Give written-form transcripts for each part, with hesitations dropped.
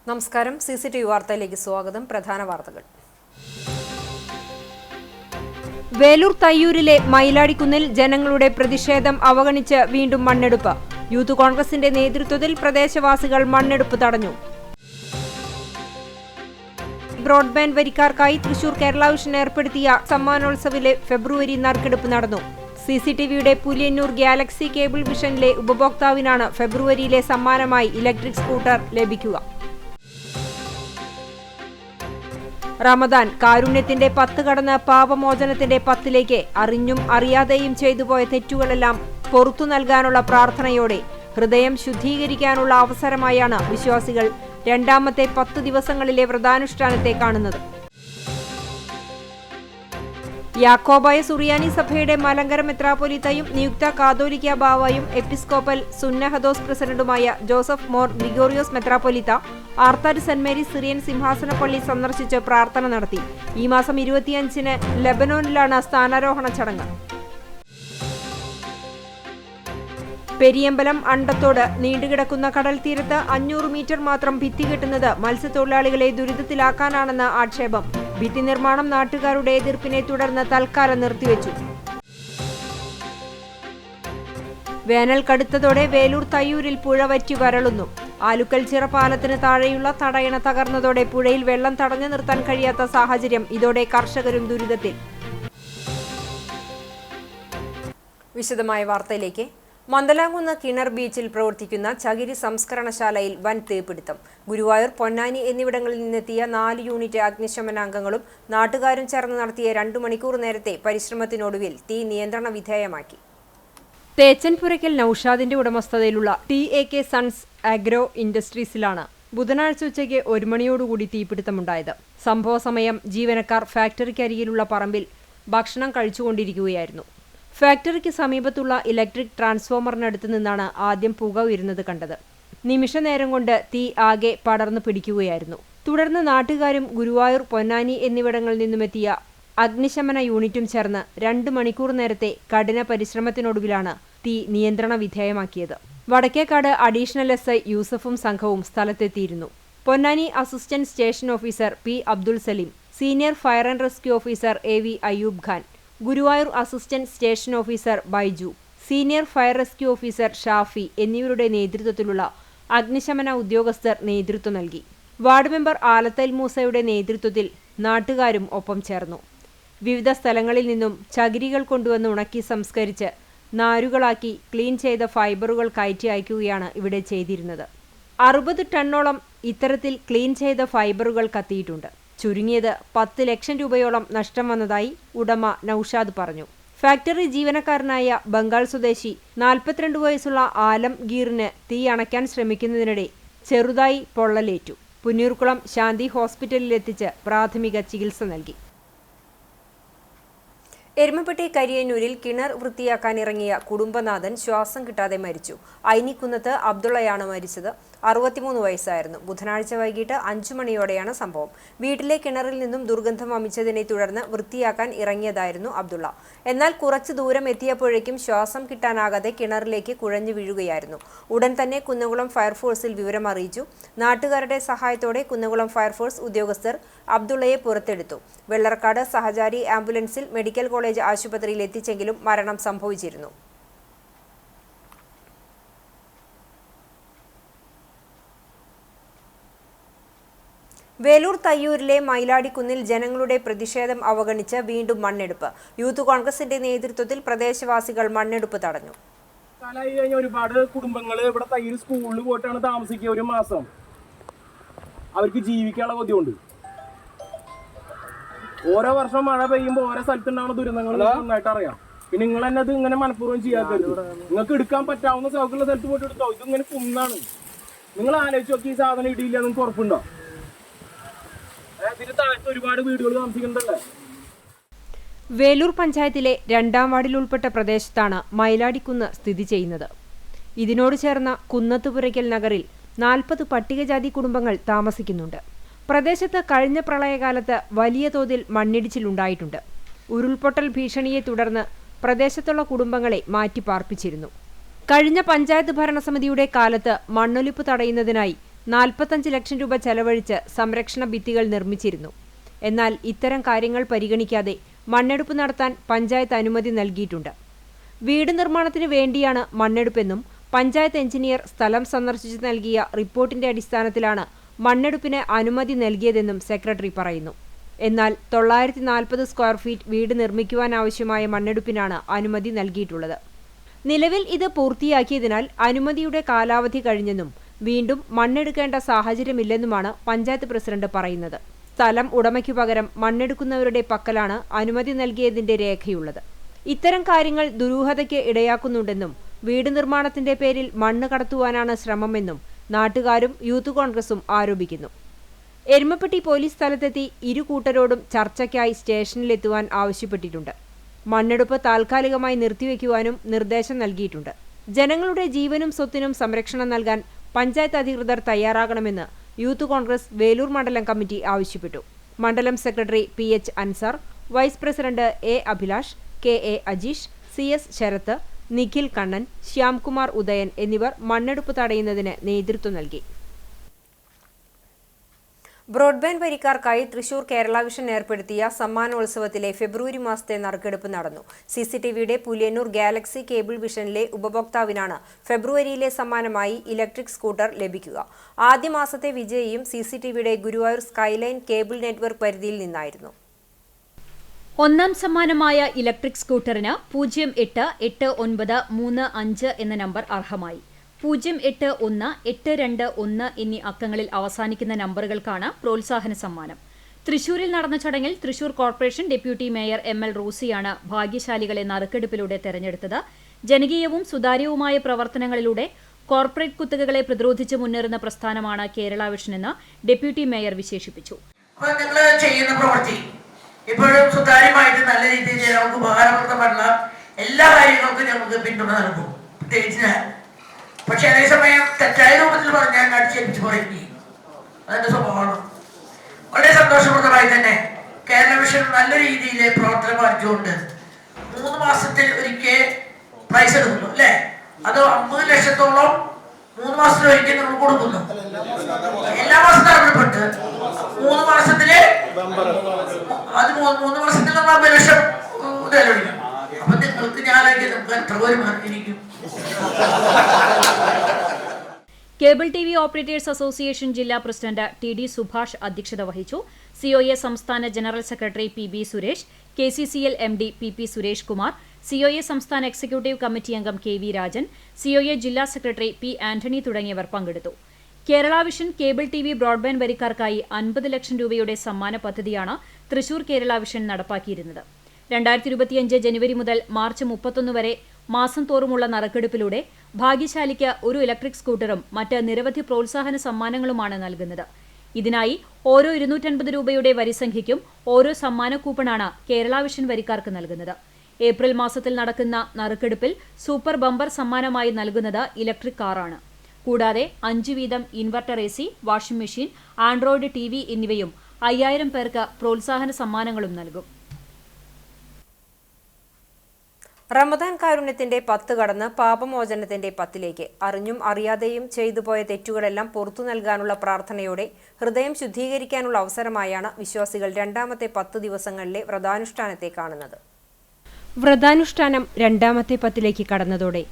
നമസ്കാരം. CCTV വാർത്തയിലേക്ക് സ്വാഗതം. പ്രധാന വാർത്തകൾ. വേലൂർ തയ്യൂരിലെ മയിലാടിക്കുന്നിൽ ജനങ്ങളുടെ പ്രതിഷേധം അവഗണിച്ച് വീണ്ടും മണ്ണെടുപ്പ്. യൂത്ത് കോൺഗ്രസിന്റെ നേതൃത്വത്തിൽ പ്രദേശവാസികൾ മണ്ണെടുപ്പ് തടഞ്ഞു. ബ്രോഡ്ബാൻഡ് വരിക്കാർക്കായി തൃശൂർ കേരള വിഷൻ ഏർപ്പെടുത്തിയ സമ്മാനോത്സവിലെ ഫെബ്രുവരി നറുക്കെടുപ്പ് നടന്നു. CCTVയുടെ പുലിയന്നൂർ ഗാലക്സി കേബിൾ വിഷനിലെ ഉപഭോക്താവിനാണ് ഫെബ്രുവരിയിലെ സമ്മാനമായി ഇലക്ട്രിക് സ്കൂട്ടർ ലഭിക്കുക. റമദാൻ കാരുണ്യത്തിന്റെ 10 കടന്ന് പാപമോചനത്തിന്റെ 10ലേക്ക് അറിഞ്ഞും അറിയാതെയും ചെയ്തുപോയ തെറ്റുകളെല്ലാം പൊറുത്തു നൽകാനുള്ള പ്രാർത്ഥനയോടെ ഹൃദയം ശുദ്ധീകരിക്കാനുള്ള അവസരമായാണ് വിശ്വാസികൾ രണ്ടാമത്തെ 10 ദിവസങ്ങളിലെ വ്രതാനുഷ്ഠാനത്തെ കാണുന്നത്. യാക്കോബായ സുറിയാനി സഭയുടെ മലങ്കര മെത്രാപ്പൊലീത്തയും നിയുക്ത കാതോലിക്ക ബാവായും എപ്പിസ്കോപ്പൽ സുന്നഹദോസ് പ്രസിഡന്റുമായ ജോസഫ് മോർ ഗ്രിഗോറിയോസ് മെത്രാപ്പൊലീത്ത ആർത്താറ്റ് സെന്റ് മേരീസ് സിറിയൻ സിംഹാസന പള്ളി സന്ദർശിച്ച് പ്രാർത്ഥന നടത്തി. ഈ മാസം 25-ന് ലെബനോനിലാണ് സ്ഥാനാരോഹണ ചടങ്ങ്. പെരിയമ്പലം അണ്ടത്തോട് നീണ്ടുകിടക്കുന്ന കടൽ തീരത്ത് 500 മീറ്റർ മാത്രം ഭിത്തി കെട്ടുന്നത് മത്സ്യത്തൊഴിലാളികളെ ദുരിതത്തിലാക്കാനാണെന്ന് ആക്ഷേപം. ഭിത്തി നിർമ്മാണം നാട്ടുകാരുടെ എതിർപ്പിനെ തുടർന്ന് തൽക്കാലം നിർത്തിവെച്ചു. വേനൽ കടുത്തതോടെ വേലൂർ തയ്യൂരിൽ പുഴ വറ്റി വരളുന്നു. ആലുക്കൽ ചിറ പാലത്തിന് താഴെയുള്ള തടയണ തകർന്നതോടെ പുഴയിൽ വെള്ളം തടഞ്ഞു നിർത്താൻ കഴിയാത്ത സാഹചര്യം. ഇതോടെ കർഷകരും ദുരിതത്തിൽ. വിശദമായ വാർത്തയിലേക്ക്. മന്ദലാംകുന്ന് കിണർ ബീച്ചിൽ പ്രവർത്തിക്കുന്ന ചകിരി സംസ്കരണശാലയിൽ വൻ തീപിടുത്തം. ഗുരുവായൂർ, പൊന്നാനി എന്നിവിടങ്ങളിൽ നിന്നെത്തിയ 4 യൂണിറ്റ് അഗ്നിശമനാംഗങ്ങളും നാട്ടുകാരും ചേർന്ന് നടത്തിയ 2 മണിക്കൂർ നേരത്തെ പരിശ്രമത്തിനൊടുവിൽ തീ നിയന്ത്രണ വിധേയമാക്കി. തേച്ചൻപുരയ്ക്കൽ നൌഷാദിന്റെ ഉടമസ്ഥതയിലുള്ള TAK സൺസ് ആഗ്രോ ഇൻഡസ്ട്രീസിലാണ് ബുധനാഴ്ച ഉച്ചയ്ക്ക് 1 മണിയോടുകൂടി തീപിടുത്തമുണ്ടായത്. സംഭവ സമയം ജീവനക്കാർ ഫാക്ടറിക്കരികിലുള്ള പറമ്പിൽ ഭക്ഷണം കഴിച്ചുകൊണ്ടിരിക്കുകയായിരുന്നു. ഫാക്ടറിക്ക് സമീപത്തുള്ള ഇലക്ട്രിക് ട്രാൻസ്ഫോമറിനടുത്ത് നിന്നാണ് ആദ്യം പുക ഉയരുന്നത് കണ്ടത്. നിമിഷനേരം കൊണ്ട് തീ ആകെ പടർന്നു പിടിക്കുകയായിരുന്നു. തുടർന്ന് നാട്ടുകാരും ഗുരുവായൂർ, പൊന്നാനി എന്നിവിടങ്ങളിൽ നിന്നുമെത്തിയ അഗ്നിശമന യൂണിറ്റും ചേർന്ന് 2 മണിക്കൂർ നേരത്തെ കഠിന പരിശ്രമത്തിനൊടുവിലാണ് തീ നിയന്ത്രണ വിധേയമാക്കിയത്. വടക്കേക്കാട് അഡീഷണൽ SI യൂസഫും സംഘവും സ്ഥലത്തെത്തിയിരുന്നു. Ponnani assistant station officer P. Abdul Saleem, senior fire and rescue officer AV Ayub Khan, Guruvayur assistant station officer Baiju, senior fire rescue officer Shafi എന്നിവരുടെ നേതൃത്വത്തിലുള്ള അഗ്നിശമന ഉദ്യോഗസ്ഥർ നേതൃത്വം നൽകി. വാർഡ് മെമ്പർ ആലത്തൽ മൂസയുടെ നേതൃത്വത്തിൽ നാട്ടുകാരും ഒപ്പം ചേർന്നു. വിവിധ സ്ഥലങ്ങളിൽ നിന്നും ചകിരികൾ കൊണ്ടുവന്ന് ഉണക്കി സംസ്കരിച്ച് നാരുകളാക്കി ക്ലീൻ ചെയ്ത ഫൈബറുകൾ കയറ്റി അയക്കുകയാണ് ഇവിടെ ചെയ്തിരുന്നത്. 60 ടണ്ണോളം ഇത്തരത്തിൽ ക്ലീൻ ചെയ്ത ഫൈബറുകൾ കത്തിയിട്ടുണ്ട്. ചുരുങ്ങിയത് 10 ലക്ഷം രൂപയോളം നഷ്ടം വന്നതായി ഉടമ നൌഷാദ് പറഞ്ഞു. ഫാക്ടറി ജീവനക്കാരനായ ബംഗാൾ സ്വദേശി 42 വയസ്സുള്ള ആലംഗീറിന് തീ അണയ്ക്കാൻ ശ്രമിക്കുന്നതിനിടെ ചെറുതായി പൊള്ളലേറ്റു. പുന്നൂർക്കുളം ശാന്തി ഹോസ്പിറ്റലിലെത്തിച്ച് പ്രാഥമിക ചികിത്സ നൽകി. എരുമപ്പെട്ടി കരിയന്നൂരിൽ കിണർ വൃത്തിയാക്കാനിറങ്ങിയ കുടുംബനാഥൻ ശ്വാസം കിട്ടാതെ മരിച്ചു. ഐനിക്കുന്നത്ത് അബ്ദുള്ളയാണ് മരിച്ചത്. 63 വയസ്സായിരുന്നു. ബുധനാഴ്ച വൈകിട്ട് 5 മണിയോടെയാണ് സംഭവം. വീട്ടിലെ കിണറിൽ നിന്നും ദുർഗന്ധം വമിച്ചതിനെ തുടർന്ന് വൃത്തിയാക്കാൻ ഇറങ്ങിയതായിരുന്നു അബ്ദുള്ള. എന്നാൽ കുറച്ചു ദൂരം എത്തിയപ്പോഴേക്കും ശ്വാസം കിട്ടാനാകാതെ കിണറിലേക്ക് കുഴഞ്ഞു വീഴുകയായിരുന്നു. ഉടൻ തന്നെ കുന്നംകുളം ഫയർഫോഴ്സിൽ വിവരം അറിയിച്ചു. നാട്ടുകാരുടെ സഹായത്തോടെ കുന്നംകുളം ഫയർഫോഴ്സ് ഉദ്യോഗസ്ഥർ അബ്ദുള്ളയെ പുറത്തെടുത്തു. വെള്ളർക്കാട് സഹചാരി ആംബുലൻസിൽ മെഡിക്കൽ കോളേജ് ആശുപത്രിയിൽ എത്തിച്ചെങ്കിലും മരണം സംഭവിച്ചിരുന്നു. വേലൂർ തയ്യൂരിലെ മയിലാടിക്കുന്നിൽ ജനങ്ങളുടെ പ്രതിഷേധം അവഗണിച്ച് വീണ്ടും മണ്ണെടുപ്പ്. യൂത്ത് കോൺഗ്രസിന്റെ നേതൃത്വത്തിൽ പ്രദേശവാസികൾ മണ്ണെടുപ്പ് തടഞ്ഞു. ഒരുപാട് കുടുംബങ്ങൾ ഇവിടെ തയ്യൂർ സ്കൂളിൽ പോയിട്ടാണ് താമസിക്കുക. 1 മാസം അവർക്ക് ജീവിക്കാനുള്ള ബുദ്ധിമുണ്ട്. ഓരോ വർഷം മഴ പെയ്യുമ്പോൾ ഓരോ സ്ഥലത്തുണ്ടാവുന്ന ദുരന്തങ്ങൾ നന്നായിട്ട് അറിയാം. പിന്നെ നിങ്ങൾ തന്നെ അത് ഇങ്ങനെ മനഃപൂർവ്വം ചെയ്യാത്തത്. നിങ്ങൾക്ക് എടുക്കാൻ പറ്റാവുന്ന സൗകര്യമുള്ള സ്ഥലത്ത് പോയിട്ട് എടുത്തോ. ഇതിങ്ങനെ കുന്നാണ്. നിങ്ങൾ ആലോചിച്ച് നോക്കി ഈ സാധനം ഇടിയില്ല നിങ്ങൾക്ക് ഉറപ്പുണ്ടോ? ഇതിന് താഴത്ത് ഒരുപാട് വീടുകൾ താമസിക്കുന്നുണ്ടല്ലേ. വേലൂർ പഞ്ചായത്തിലെ 2ാം വാർഡിൽ ഉൾപ്പെട്ട പ്രദേശത്താണ് മയിലാടിക്കുന്ന് സ്ഥിതി ചെയ്യുന്നത്. ഇതിനോട് ചേർന്ന കുന്നത്തുപുരയ്ക്കൽ നഗറിൽ 40 പട്ടികജാതി കുടുംബങ്ങൾ താമസിക്കുന്നുണ്ട്. പ്രദേശത്ത് കഴിഞ്ഞ പ്രളയകാലത്ത് വലിയ തോതിൽ മണ്ണിടിച്ചിലുണ്ടായിട്ടുണ്ട്. ഉരുൾപൊട്ടൽ ഭീഷണിയെ തുടർന്ന് പ്രദേശത്തുള്ള കുടുംബങ്ങളെ മാറ്റിപ്പാർപ്പിച്ചിരുന്നു. കഴിഞ്ഞ പഞ്ചായത്ത് ഭരണസമിതിയുടെ കാലത്ത് മണ്ണൊലിപ്പ് തടയുന്നതിനായി 45 ലക്ഷം രൂപ ചെലവഴിച്ച് സംരക്ഷണ ഭിത്തികൾ നിർമ്മിച്ചിരുന്നു. എന്നാൽ ഇത്തരം കാര്യങ്ങൾ പരിഗണിക്കാതെ മണ്ണെടുപ്പ് നടത്താൻ പഞ്ചായത്ത് അനുമതി നൽകിയിട്ടുണ്ട്. വീട് നിർമ്മാണത്തിന് വേണ്ടിയാണ് മണ്ണെടുപ്പെന്നും പഞ്ചായത്ത് എഞ്ചിനീയർ സ്ഥലം സന്ദർശിച്ച് നൽകിയ റിപ്പോർട്ടിന്റെ അടിസ്ഥാനത്തിലാണ് മണ്ണെടുപ്പിന് അനുമതി നൽകിയതെന്നും സെക്രട്ടറി പറയുന്നു. എന്നാൽ 940 സ്ക്വയർ ഫീറ്റ് വീട് നിർമ്മിക്കുവാനാവശ്യമായ മണ്ണെടുപ്പിനാണ് അനുമതി നൽകിയിട്ടുള്ളത്. നിലവിൽ ഇത് പൂർത്തിയാക്കിയതിനാൽ അനുമതിയുടെ കാലാവധി കഴിഞ്ഞെന്നും വീണ്ടും മണ്ണെടുക്കേണ്ട സാഹചര്യമില്ലെന്നുമാണ് പഞ്ചായത്ത് പ്രസിഡന്റ് പറയുന്നത്. സ്ഥലം ഉടമയ്ക്കു പകരം മണ്ണെടുക്കുന്നവരുടെ പക്കലാണ് അനുമതി നൽകിയതിന്റെ രേഖയുള്ളത്. ഇത്തരം കാര്യങ്ങൾ ദുരൂഹതയ്ക്ക് ഇടയാക്കുന്നുണ്ടെന്നും വീട് നിർമ്മാണത്തിന്റെ പേരിൽ മണ്ണ് കടത്തുവാനാണ് ശ്രമമെന്നും നാട്ടുകാരും യൂത്ത് കോൺഗ്രസും ആരോപിക്കുന്നു. എരുമപ്പെട്ടി പോലീസ് സ്ഥലത്തെത്തി ഇരു കൂട്ടരോടും ചർച്ചയ്ക്കായി സ്റ്റേഷനിലെത്തുവാൻ ആവശ്യപ്പെട്ടിട്ടുണ്ട്. മണ്ണെടുപ്പ് താൽക്കാലികമായി നിർത്തിവെക്കുവാനും നിർദ്ദേശം നൽകിയിട്ടുണ്ട്. ജനങ്ങളുടെ ജീവനും സ്വത്തിനും സംരക്ഷണം നൽകാൻ പഞ്ചായത്ത് അധികൃതർ തയ്യാറാകണമെന്ന് യൂത്ത് കോൺഗ്രസ് വേലൂർ മണ്ഡലം കമ്മിറ്റി ആവശ്യപ്പെട്ടു. മണ്ഡലം secretary PH Ansar, vice president A Abhilash, KA Ajeesh, CS Sarath, Nikhil Kannan, Shyamkumar Udayan എന്നിവർ മണ്ണെടുപ്പ് തടയുന്നതിന് നേതൃത്വം നൽകി. ബ്രോഡ്ബാൻഡ് വരിക്കാർക്കായി തൃശൂർ കേരള വിഷൻ ഏർപ്പെടുത്തിയ സമ്മാനോത്സവത്തിലെ ഫെബ്രുവരി മാസത്തെ നറുക്കെടുപ്പ് നടന്നു. CCTVയുടെ പുലിയന്നൂർ ഗാലക്സി കേബിൾ വിഷനിലെ ഉപഭോക്താവിനാണ് ഫെബ്രുവരിയിലെ സമ്മാനമായി ഇലക്ട്രിക് സ്കൂട്ടർ ലഭിക്കുക. ആദ്യ മാസത്തെ വിജയിയും CCTVയുടെ ഗുരുവായൂർ സ്കൈലൈൻ കേബിൾ നെറ്റ്വർക്ക് പരിധിയിൽ നിന്നായിരുന്നു. ഒന്നാം സമ്മാനമായ ഇലക്ട്രിക് സ്കൂട്ടറിന് 088935 എന്ന നമ്പർ അർഹമായി. 081, 821 എന്നീ അക്കങ്ങളിൽ അവസാനിക്കുന്ന നമ്പറുകൾക്കാണ് പ്രോത്സാഹന സമ്മാനം. തൃശൂരിൽ നടന്ന ചടങ്ങിൽ Thrissur corporation deputy mayor ML റോസിയാണ് ഭാഗ്യശാലികളെ നറുക്കെടുപ്പിലൂടെ തെരഞ്ഞെടുത്തത്. ജനകീയവും സുതാര്യവുമായ പ്രവർത്തനങ്ങളിലൂടെ കോർപ്പറേറ്റ് കുത്തകകളെ പ്രതിരോധിച്ച് മുന്നേറുന്ന പ്രസ്ഥാനമാണ് കേരള വിഷൻ എന്ന് ഡെപ്യൂട്ടി മേയർ വിശേഷിപ്പിച്ചു. ഇപ്പോഴും സുതാര്യമായിട്ട് നല്ല രീതിയിൽ നമുക്ക് ഉപകാരപ്രദമുള്ള എല്ലാ കാര്യങ്ങൾക്കും നമുക്ക് പിന്തുണ നൽകും. പ്രത്യേകിച്ച് ഞാൻ പക്ഷെ അതേസമയം തെറ്റായ രൂപത്തിൽ പറഞ്ഞാൽ അടിച്ചേൽപ്പിച്ച് പറയുകയും അതിന്റെ സ്വഭാവമാണ്. വളരെ സന്തോഷപ്രദമായി തന്നെ കേരള വിഷൻ നല്ല രീതിയിൽ പ്രവർത്തനം ആരംഭിച്ചുകൊണ്ട് 3 മാസത്തിൽ ഒരിക്കൽ പ്രൈസ് എടുക്കുന്നു അല്ലേ? അത് 50 ലക്ഷത്തോളം 3 മാസത്തിൽ ഒരിക്കൽ നമ്മൾ കൊടുക്കുന്നു. എല്ലാ മാസം തരപ്പെട്ട് 3 മാസത്തില് അത് 3 മാസത്തിൽ നമ്മൾ 50 ലക്ഷം ഇതായിരിക്കും. അപ്പൊ നിങ്ങൾക്ക് ഞാനൊക്കെ നമുക്ക് എത്ര പേര് ഇരിക്കും. കേബിൾ TV ഓപ്പറേറ്റേഴ്സ് അസോസിയേഷൻ ജില്ലാ പ്രസിഡന്റ് TD സുഭാഷ് അധ്യക്ഷത വഹിച്ചു. COA സംസ്ഥാന general secretary PB Suresh, KCCL MD PP Suresh Kumar, COA സംസ്ഥാന എക്സിക്യൂട്ടീവ് കമ്മിറ്റി അംഗം KV രാജൻ, COA ജില്ലാ സെക്രട്ടറി P ആന്റണി തുടങ്ങിയവർ പങ്കെടുത്തു. Kerala vision cable TV broadband വരിക്കാർക്കായി 50 ലക്ഷം രൂപയുടെ സമ്മാന പദ്ധതിയാണ് തൃശൂർ കേരള വിഷൻ നടപ്പാക്കിയിരുന്നത്. 2025 ജനുവരി മുതൽ മാർച്ച് 31 വരെ മാസം തോറുമുള്ള നറുക്കെടുപ്പിലൂടെ ഭാഗ്യശാലിക്ക് ഒരു ഇലക്ട്രിക് സ്കൂട്ടറും മറ്റ് നിരവധി പ്രോത്സാഹന സമ്മാനങ്ങളുമാണ് നൽകുന്നത്. ഇതിനായി ഓരോ 250 രൂപയുടെ വരിസംഖ്യയ്ക്കും ഓരോ സമ്മാന കൂപ്പണാണ് കേരള വിഷൻ വരിക്കാർക്ക് നൽകുന്നത്. ഏപ്രിൽ മാസത്തിൽ നടക്കുന്ന നറുക്കെടുപ്പിൽ സൂപ്പർ ബമ്പർ സമ്മാനമായി നൽകുന്നത് ഇലക്ട്രിക് കാറാണ്. കൂടാതെ 5 വീതം inverter AC, washing machine, Android TV എന്നിവയും 5000 പേർക്ക് പ്രോത്സാഹന സമ്മാനങ്ങളും നൽകും. റമദാൻ കാരുണ്യത്തിന്റെ 10 കടന്ന് പാപമോചനത്തിന്റെ 10ലേക്ക് അറിഞ്ഞും അറിയാതെയും ചെയ്തുപോയ തെറ്റുകളെല്ലാം പുറത്തു നൽകാനുള്ള പ്രാർത്ഥനയോടെ ഹൃദയം ശുദ്ധീകരിക്കാനുള്ള അവസരമായാണ് വിശ്വാസികൾ രണ്ടാമത്തെ 10 ദിവസങ്ങളിലെ വ്രതാനുഷ്ഠാനത്തെ കാണുന്നത്. വ്രതാനുഷ്ഠാനം രണ്ടാമത്തെ 10ലേക്ക് കടന്നതോടെ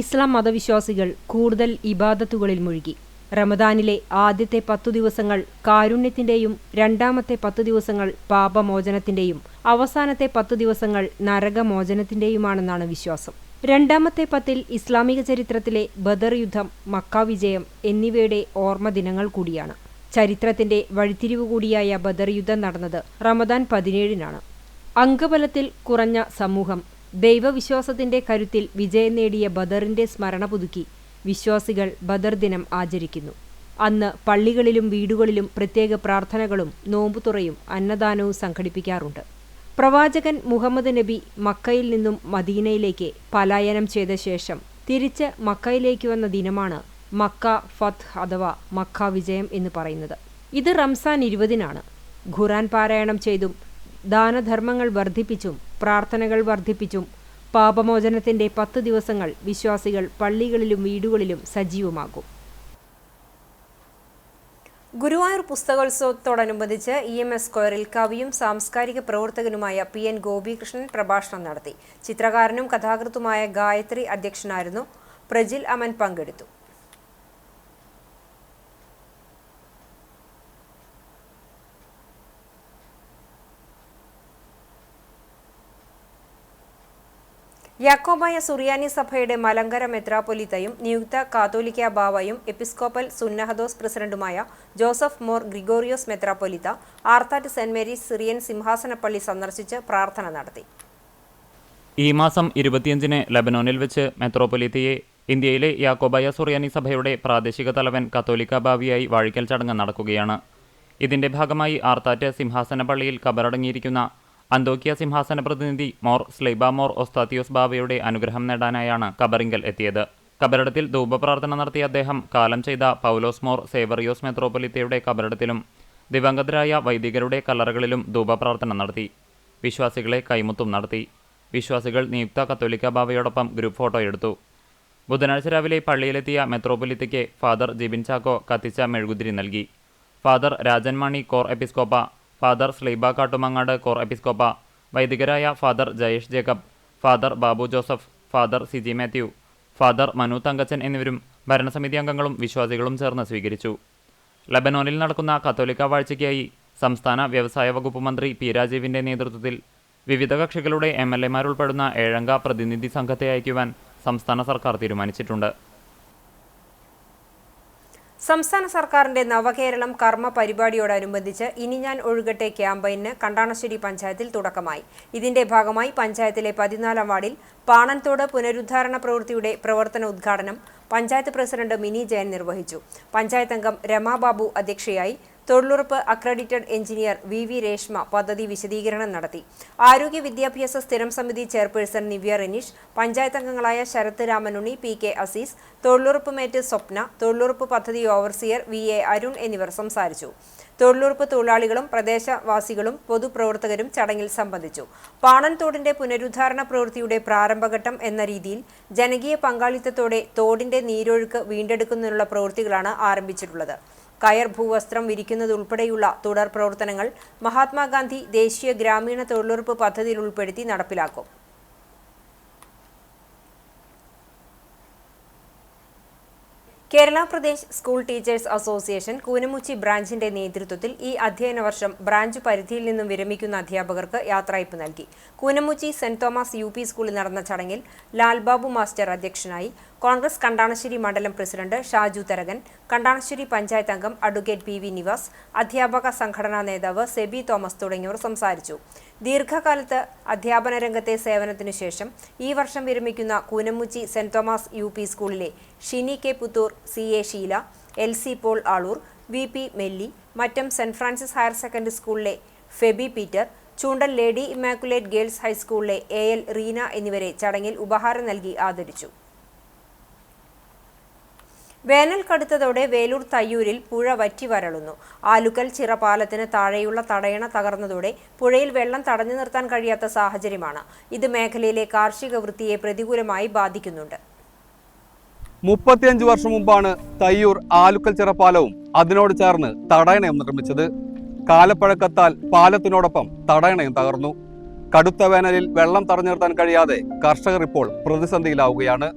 ഇസ്ലാം മതവിശ്വാസികൾ കൂടുതൽ ഇബാദത്തുകളിൽ മുഴുകി. റമദാനിലെ ആദ്യത്തെ 10 ദിവസങ്ങൾ കാരുണ്യത്തിന്റെയും രണ്ടാമത്തെ 10 ദിവസങ്ങൾ പാപമോചനത്തിന്റെയും അവസാനത്തെ 10 ദിവസങ്ങൾ നരകമോചനത്തിന്റെയുമാണെന്നാണ് വിശ്വാസം. രണ്ടാമത്തെ 10ൽ ഇസ്ലാമിക ചരിത്രത്തിലെ ബദർ യുദ്ധം, മക്ക വിജയം എന്നിവയുടെ ഓർമ്മ ദിനങ്ങൾ കൂടിയാണ്. ചരിത്രത്തിന്റെ വഴിത്തിരിവ് കൂടിയായ ബദർ യുദ്ധം നടന്നത് റമദാൻ 17നാണ്. അംഗബലത്തിൽ കുറഞ്ഞ സമൂഹം ദൈവവിശ്വാസത്തിന്റെ കരുത്തിൽ വിജയം നേടിയ ബദറിന്റെ സ്മരണ പുതുക്കി വിശ്വാസികൾ ബദർ ദിനം ആചരിക്കുന്നു. അന്ന് പള്ളികളിലും വീടുകളിലും പ്രത്യേക പ്രാർത്ഥനകളും നോമ്പുതുറയും അന്നദാനവും സംഘടിപ്പിക്കാറുണ്ട്. പ്രവാചകൻ മുഹമ്മദ് നബി മക്കയിൽ നിന്നും മദീനയിലേക്ക് പലായനം ചെയ്ത ശേഷം തിരിച്ച് മക്കയിലേക്ക് വന്ന ദിനമാണ് മക്ക ഫത്ത് അഥവാ മക്ക വിജയം എന്ന് പറയുന്നത്. ഇത് റംസാൻ 20നാണ്. ഖുർആൻ പാരായണം ചെയ്തും ദാനധർമ്മങ്ങൾ വർദ്ധിപ്പിച്ചും പ്രാർത്ഥനകൾ വർദ്ധിപ്പിച്ചും പാപമോചനത്തിന്റെ 10 ദിവസങ്ങൾ വിശ്വാസികൾ പള്ളികളിലും വീടുകളിലും സജീവമാകും. ഗുരുവായൂർ പുസ്തകോത്സവത്തോടനുബന്ധിച്ച് EMS സ്ക്വയറിൽ കവിയും സാംസ്കാരിക പ്രവർത്തകനുമായ PN ഗോപികൃഷ്ണൻ പ്രഭാഷണം നടത്തി. ചിത്രകാരനും കഥാകൃത്തുമായ ഗായത്രി അധ്യക്ഷനായിരുന്നു. പ്രജിൽ അമൻ പങ്കെടുത്തു. യാക്കോബായ സുറിയാനി സഭയുടെ മലങ്കര മെത്രാപ്പൊലീത്തയും നിയുക്ത കാത്തോലിക്ക ബാവയും എപ്പിസ്കോപ്പൽ സുന്നഹദോസ് പ്രസിഡന്റുമായ ജോസഫ് മോർ ഗ്രിഗോറിയോസ് മെത്രാപ്പൊലീത്ത ആർത്താറ്റ് സെന്റ് മേരീസ് സിറിയൻ സിംഹാസനപ്പള്ളി സന്ദർശിച്ച് പ്രാർത്ഥന നടത്തി. ഈ മാസം 25-ന് ലബനോനിൽ വെച്ച് മെത്രാപ്പൊലീത്തയെ ഇന്ത്യയിലെ യാക്കോബായ സുറിയാനി സഭയുടെ പ്രാദേശിക തലവൻ കത്തോലിക്ക ബാവിയായി വാഴിക്കൽ ചടങ്ങ് നടക്കുകയാണ്. ഇതിന്റെ ഭാഗമായി ആർത്താറ്റ് സിംഹാസനപ്പള്ളിയിൽ കബറടങ്ങിയിരിക്കുന്ന അന്തോക്യ സിംഹാസന പ്രതിനിധി മോർ സ്ലൈബ മോർ ഒസ്താത്തിയോസ് ബാവയുടെ അനുഗ്രഹം നേടാനായാണ് കബറിങ്കൽ എത്തിയത്. കബറിടത്തിൽ ധൂപപ്രാർത്ഥന നടത്തിയ അദ്ദേഹം കാലം ചെയ്ത പൗലോസ് മോർ സേവറിയോസ് മെത്രാപ്പൊലീത്തയുടെ കബറിടത്തിലും ദിവംഗതരായ വൈദികരുടെ കല്ലറകളിലും ധൂപപ്രാർത്ഥന നടത്തി. വിശ്വാസികളെ കൈമുത്തും നടത്തി. വിശ്വാസികൾ നിയുക്ത കത്തോലിക്ക ബാവയോടൊപ്പം ഗ്രൂപ്പ് ഫോട്ടോ എടുത്തു. ബുധനാഴ്ച രാവിലെ പള്ളിയിലെത്തിയ മെത്രാപ്പൊലീത്തയ്ക്ക് ഫാദർ ജിബിൻ ചാക്കോ കത്തിച്ച മെഴുകുതിരി നൽകി. Father Rajanmani cor episcopa, father Sliba Kattumangad cor episcopa, വൈദികരായ father Jayesh Jacob, father Babu Joseph, father Siji Mathew, father Manu Thankachan എന്നിവരും ഭരണസമിതി അംഗങ്ങളും വിശ്വാസികളും ചേർന്ന് സ്വീകരിച്ചു. ലബനോനിൽ നടക്കുന്ന കത്തോലിക്ക വാഴ്ചയ്ക്കായി സംസ്ഥാന വ്യവസായ വകുപ്പ് മന്ത്രി പി രാജീവിന്റെ നേതൃത്വത്തിൽ വിവിധ കക്ഷികളുടെ MLA-മാരുൾപ്പെടുന്ന 7-അംഗ പ്രതിനിധി സംഘത്തെ അയക്കുവാൻ സംസ്ഥാന സർക്കാർ തീരുമാനിച്ചിട്ടുണ്ട്. സംസ്ഥാന സർക്കാരിന്റെ നവകേരളം കർമ്മ പരിപാടിയോടനുബന്ധിച്ച് ഇനി ഞാൻ ഒഴുകട്ടെ ക്യാമ്പയിന് കണ്ടാണശ്ശേരി പഞ്ചായത്തിൽ തുടക്കമായി. ഇതിന്റെ ഭാഗമായി പഞ്ചായത്തിലെ 14-ാം വാർഡിൽ പാണൻതോട് പുനരുദ്ധാരണ പ്രവൃത്തിയുടെ പ്രവർത്തന ഉദ്ഘാടനം പഞ്ചായത്ത് പ്രസിഡന്റ് മിനി ജയൻ നിർവഹിച്ചു. പഞ്ചായത്ത് അംഗം രമാബാബു അധ്യക്ഷയായി. തൊഴിലുറപ്പ് അക്രഡിറ്റഡ് എഞ്ചിനീയർ VV രേഷ്മ പദ്ധതി വിശദീകരണം നടത്തി. ആരോഗ്യ വിദ്യാഭ്യാസ സ്ഥിരം സമിതി ചെയർപേഴ്സൺ നിവ്യ റെനീഷ്, പഞ്ചായത്ത് അംഗങ്ങളായ ശരത് രാമനുണ്ണി, PK അസീസ്, തൊഴിലുറപ്പ് മേറ്റ് സ്വപ്ന, തൊഴിലുറപ്പ് പദ്ധതി ഓവർസിയർ VA അരുൺ എന്നിവർ സംസാരിച്ചു. തൊഴിലുറപ്പ് തൊഴിലാളികളും പ്രദേശവാസികളും പൊതുപ്രവർത്തകരും ചടങ്ങിൽ സംബന്ധിച്ചു. പാണൻതോടിന്റെ പുനരുദ്ധാരണ പ്രവൃത്തിയുടെ പ്രാരംഭഘട്ടം എന്ന രീതിയിൽ ജനകീയ പങ്കാളിത്തത്തോടെ തോടിന്റെ നീരൊഴുക്ക് വീണ്ടെടുക്കുന്നതിനുള്ള പ്രവൃത്തികളാണ് ആരംഭിച്ചിട്ടുള്ളത്. കയർ ഭൂവസ്ത്രം വിരിക്കുന്നതുൾപ്പെടെയുള്ള തുടർ പ്രവർത്തനങ്ങൾ മഹാത്മാഗാന്ധി ദേശീയ ഗ്രാമീണ തൊഴിലുറപ്പ് പദ്ധതിയിൽ ഉൾപ്പെടുത്തി നടപ്പിലാക്കും. Kerala Pradesh school teachers association Koonamuchi ബ്രാഞ്ചിന്റെ നേതൃത്വത്തിൽ ഈ അധ്യയന വർഷം ബ്രാഞ്ച് പരിധിയിൽ നിന്നും വിരമിക്കുന്ന അധ്യാപകർക്ക് യാത്രയയപ്പ് നൽകി. കൂനമുച്ചി സെന്റ് തോമസ് UP സ്കൂളിൽ നടന്ന ചടങ്ങിൽ ലാൽബാബു മാസ്റ്റർ അധ്യക്ഷനായി. കോൺഗ്രസ് കണ്ടാണശ്ശേരി മണ്ഡലം പ്രസിഡന്റ് ഷാജു തരകൻ, കണ്ടാണശ്ശേരി പഞ്ചായത്ത് അംഗം അഡ്വക്കേറ്റ് PV നിവാസ്, അധ്യാപക സംഘടനാ നേതാവ് സെബി തോമസ് തുടങ്ങിയവർ സംസാരിച്ചു. ദീർഘകാലത്ത് അധ്യാപന രംഗത്തെ സേവനത്തിനു ശേഷം ഈ വർഷം വിരമിക്കുന്ന കൂനമുച്ചി സെന്റ് തോമസ് UP സ്കൂളിലെ Shini K Puthur, CA Sheela, LC Paul Aloor, VP Melly, Mattam saint Francis higher secondary സ്കൂളിലെ Febi Peter, Choondal lady immaculate girls ഹൈസ്കൂളിലെ AL റീന എന്നിവരെ ചടങ്ങിൽ ഉപഹാരം നൽകി ആദരിച്ചു. വേനൽ കടുത്തതോടെ വേലൂർ തയ്യൂരിൽ പുഴ വറ്റി വരളുന്നു. ആലുക്കൽ ചിറ പാലത്തിന് താഴെയുള്ള തടയണ തകർന്നതോടെ പുഴയിൽ വെള്ളം തടഞ്ഞു നിർത്താൻ കഴിയാത്ത സാഹചര്യമാണ്. ഇത് മേഖലയിലെ കാർഷിക വൃത്തിയെ പ്രതികൂലമായി ബാധിക്കുന്നുണ്ട്. 35 വർഷം മുമ്പാണ് തയ്യൂർ ആലുക്കൽ ചിറ പാലവും അതിനോട് ചേർന്ന് തടയണയും നിർമ്മിച്ചത്. കാലപ്പഴക്കത്താൽ പാലത്തിനോടൊപ്പം തടയണയും തകർന്നു. കടുത്ത വേനലിൽ വെള്ളം തടഞ്ഞു നിർത്താൻ കഴിയാതെ കർഷകർ ഇപ്പോൾ പ്രതിസന്ധിയിലാവുകയാണ്.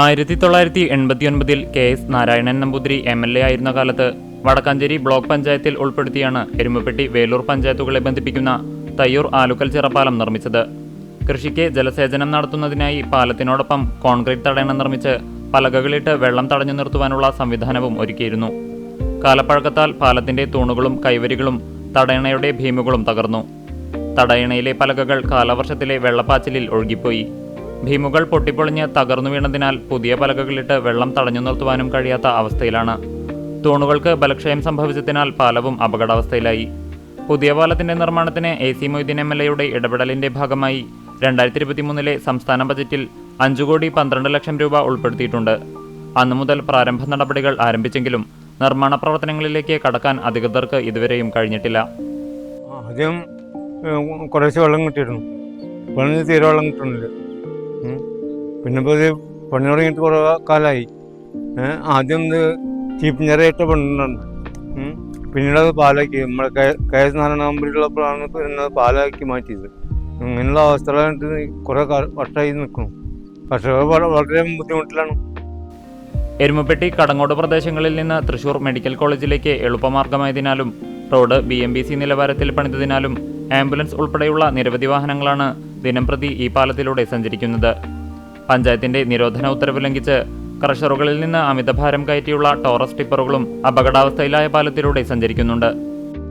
ആയിരത്തി 1989 KS നാരായണൻ നമ്പൂതിരി MLA ആയിരുന്ന കാലത്ത് വടക്കാഞ്ചേരി ബ്ലോക്ക് പഞ്ചായത്തിൽ ഉൾപ്പെടുത്തിയാണ് എരുമപ്പെട്ടി വേലൂർ പഞ്ചായത്തുകളെ ബന്ധിപ്പിക്കുന്ന തയ്യൂർ ആലുക്കൽ ചിറപ്പാലം നിർമ്മിച്ചത്. കൃഷിക്ക് ജലസേചനം നടത്തുന്നതിനായി പാലത്തിനോടൊപ്പം കോൺക്രീറ്റ് തടയണ നിർമ്മിച്ച് പലകകളിട്ട് വെള്ളം തടഞ്ഞു നിർത്തുവാനുള്ള സംവിധാനവും ഒരുക്കിയിരുന്നു. കാലപ്പഴക്കത്താൽ പാലത്തിന്റെ തൂണുകളും കൈവരികളും തടയണയുടെ ഭീമുകളും തകർന്നു. തടയണയിലെ പലകകൾ കാലവർഷത്തിലെ വെള്ളപ്പാച്ചിലിൽ ഒഴുകിപ്പോയി. ഭീമുകൾ പൊട്ടിപ്പൊളിഞ്ഞ് തകർന്നു വീണതിനാൽ പുതിയ പലകകളിട്ട് വെള്ളം തടഞ്ഞു നിർത്തുവാനും കഴിയാത്ത അവസ്ഥയിലാണ്. തൂണുകൾക്ക് ബലക്ഷയം സംഭവിച്ചതിനാൽ പാലവും അപകടാവസ്ഥയിലായി. പുതിയ പാലത്തിന്റെ നിർമ്മാണത്തിന് AC മൊയ്തീൻ MLAയുടെ ഇടപെടലിന്റെ ഭാഗമായി 2023 സംസ്ഥാന ബജറ്റിൽ 5,12,00,000 രൂപ ഉൾപ്പെടുത്തിയിട്ടുണ്ട്. അന്നു മുതൽ പ്രാരംഭ നടപടികൾ ആരംഭിച്ചെങ്കിലും നിർമ്മാണ പ്രവർത്തനങ്ങളിലേക്ക് കടക്കാൻ അധികൃതർക്ക് ഇതുവരെയും കഴിഞ്ഞിട്ടില്ല. ആദ്യം കുറേശ്ശെ വെള്ളം കിട്ടിയിരുന്നു, പണി തീരെ വെള്ളം കിട്ടുന്നില്ല. പിന്നെ ഇപ്പോൾ ഇത് പണി തുടങ്ങിയിട്ട് കുറേ കാലമായി. ആദ്യം ചീഫ് ഇഞ്ചിനീയറായിട്ട് പണിണ്ടായിരുന്നു, പിന്നീട് അത് പാലാക്കി നമ്മളെ KS നാരായണപുരമുള്ളപ്പോഴാണ് പിന്നെ പാലാക്കി മാറ്റിയത്. ഇങ്ങനെയുള്ള അവസ്ഥകളായിട്ട് കുറേ വർഷമായി നിൽക്കുന്നു. കർഷകർ വളരെ ബുദ്ധിമുട്ടിലാണ്. എരുമപ്പെട്ടി കടങ്ങോട് പ്രദേശങ്ങളിൽ നിന്ന് തൃശൂർ മെഡിക്കൽ കോളേജിലേക്ക് എളുപ്പമാർഗമായതിനാലും റോഡ് BMBC നിലവാരത്തിൽ പണിതതിനാലും ആംബുലൻസ് ഉൾപ്പെടെയുള്ള നിരവധി വാഹനങ്ങളാണ് ദിനംപ്രതി ഈ പാലത്തിലൂടെ സഞ്ചരിക്കുന്നത്. പഞ്ചായത്തിന്റെ നിരോധന ഉത്തരവ് ലംഘിച്ച് ക്രഷറുകളിൽ നിന്ന് അമിതഭാരം കയറ്റിയുള്ള ടോറസ് ടിപ്പറുകളും അപകടാവസ്ഥയിലായ പാലത്തിലൂടെ സഞ്ചരിക്കുന്നുണ്ട്.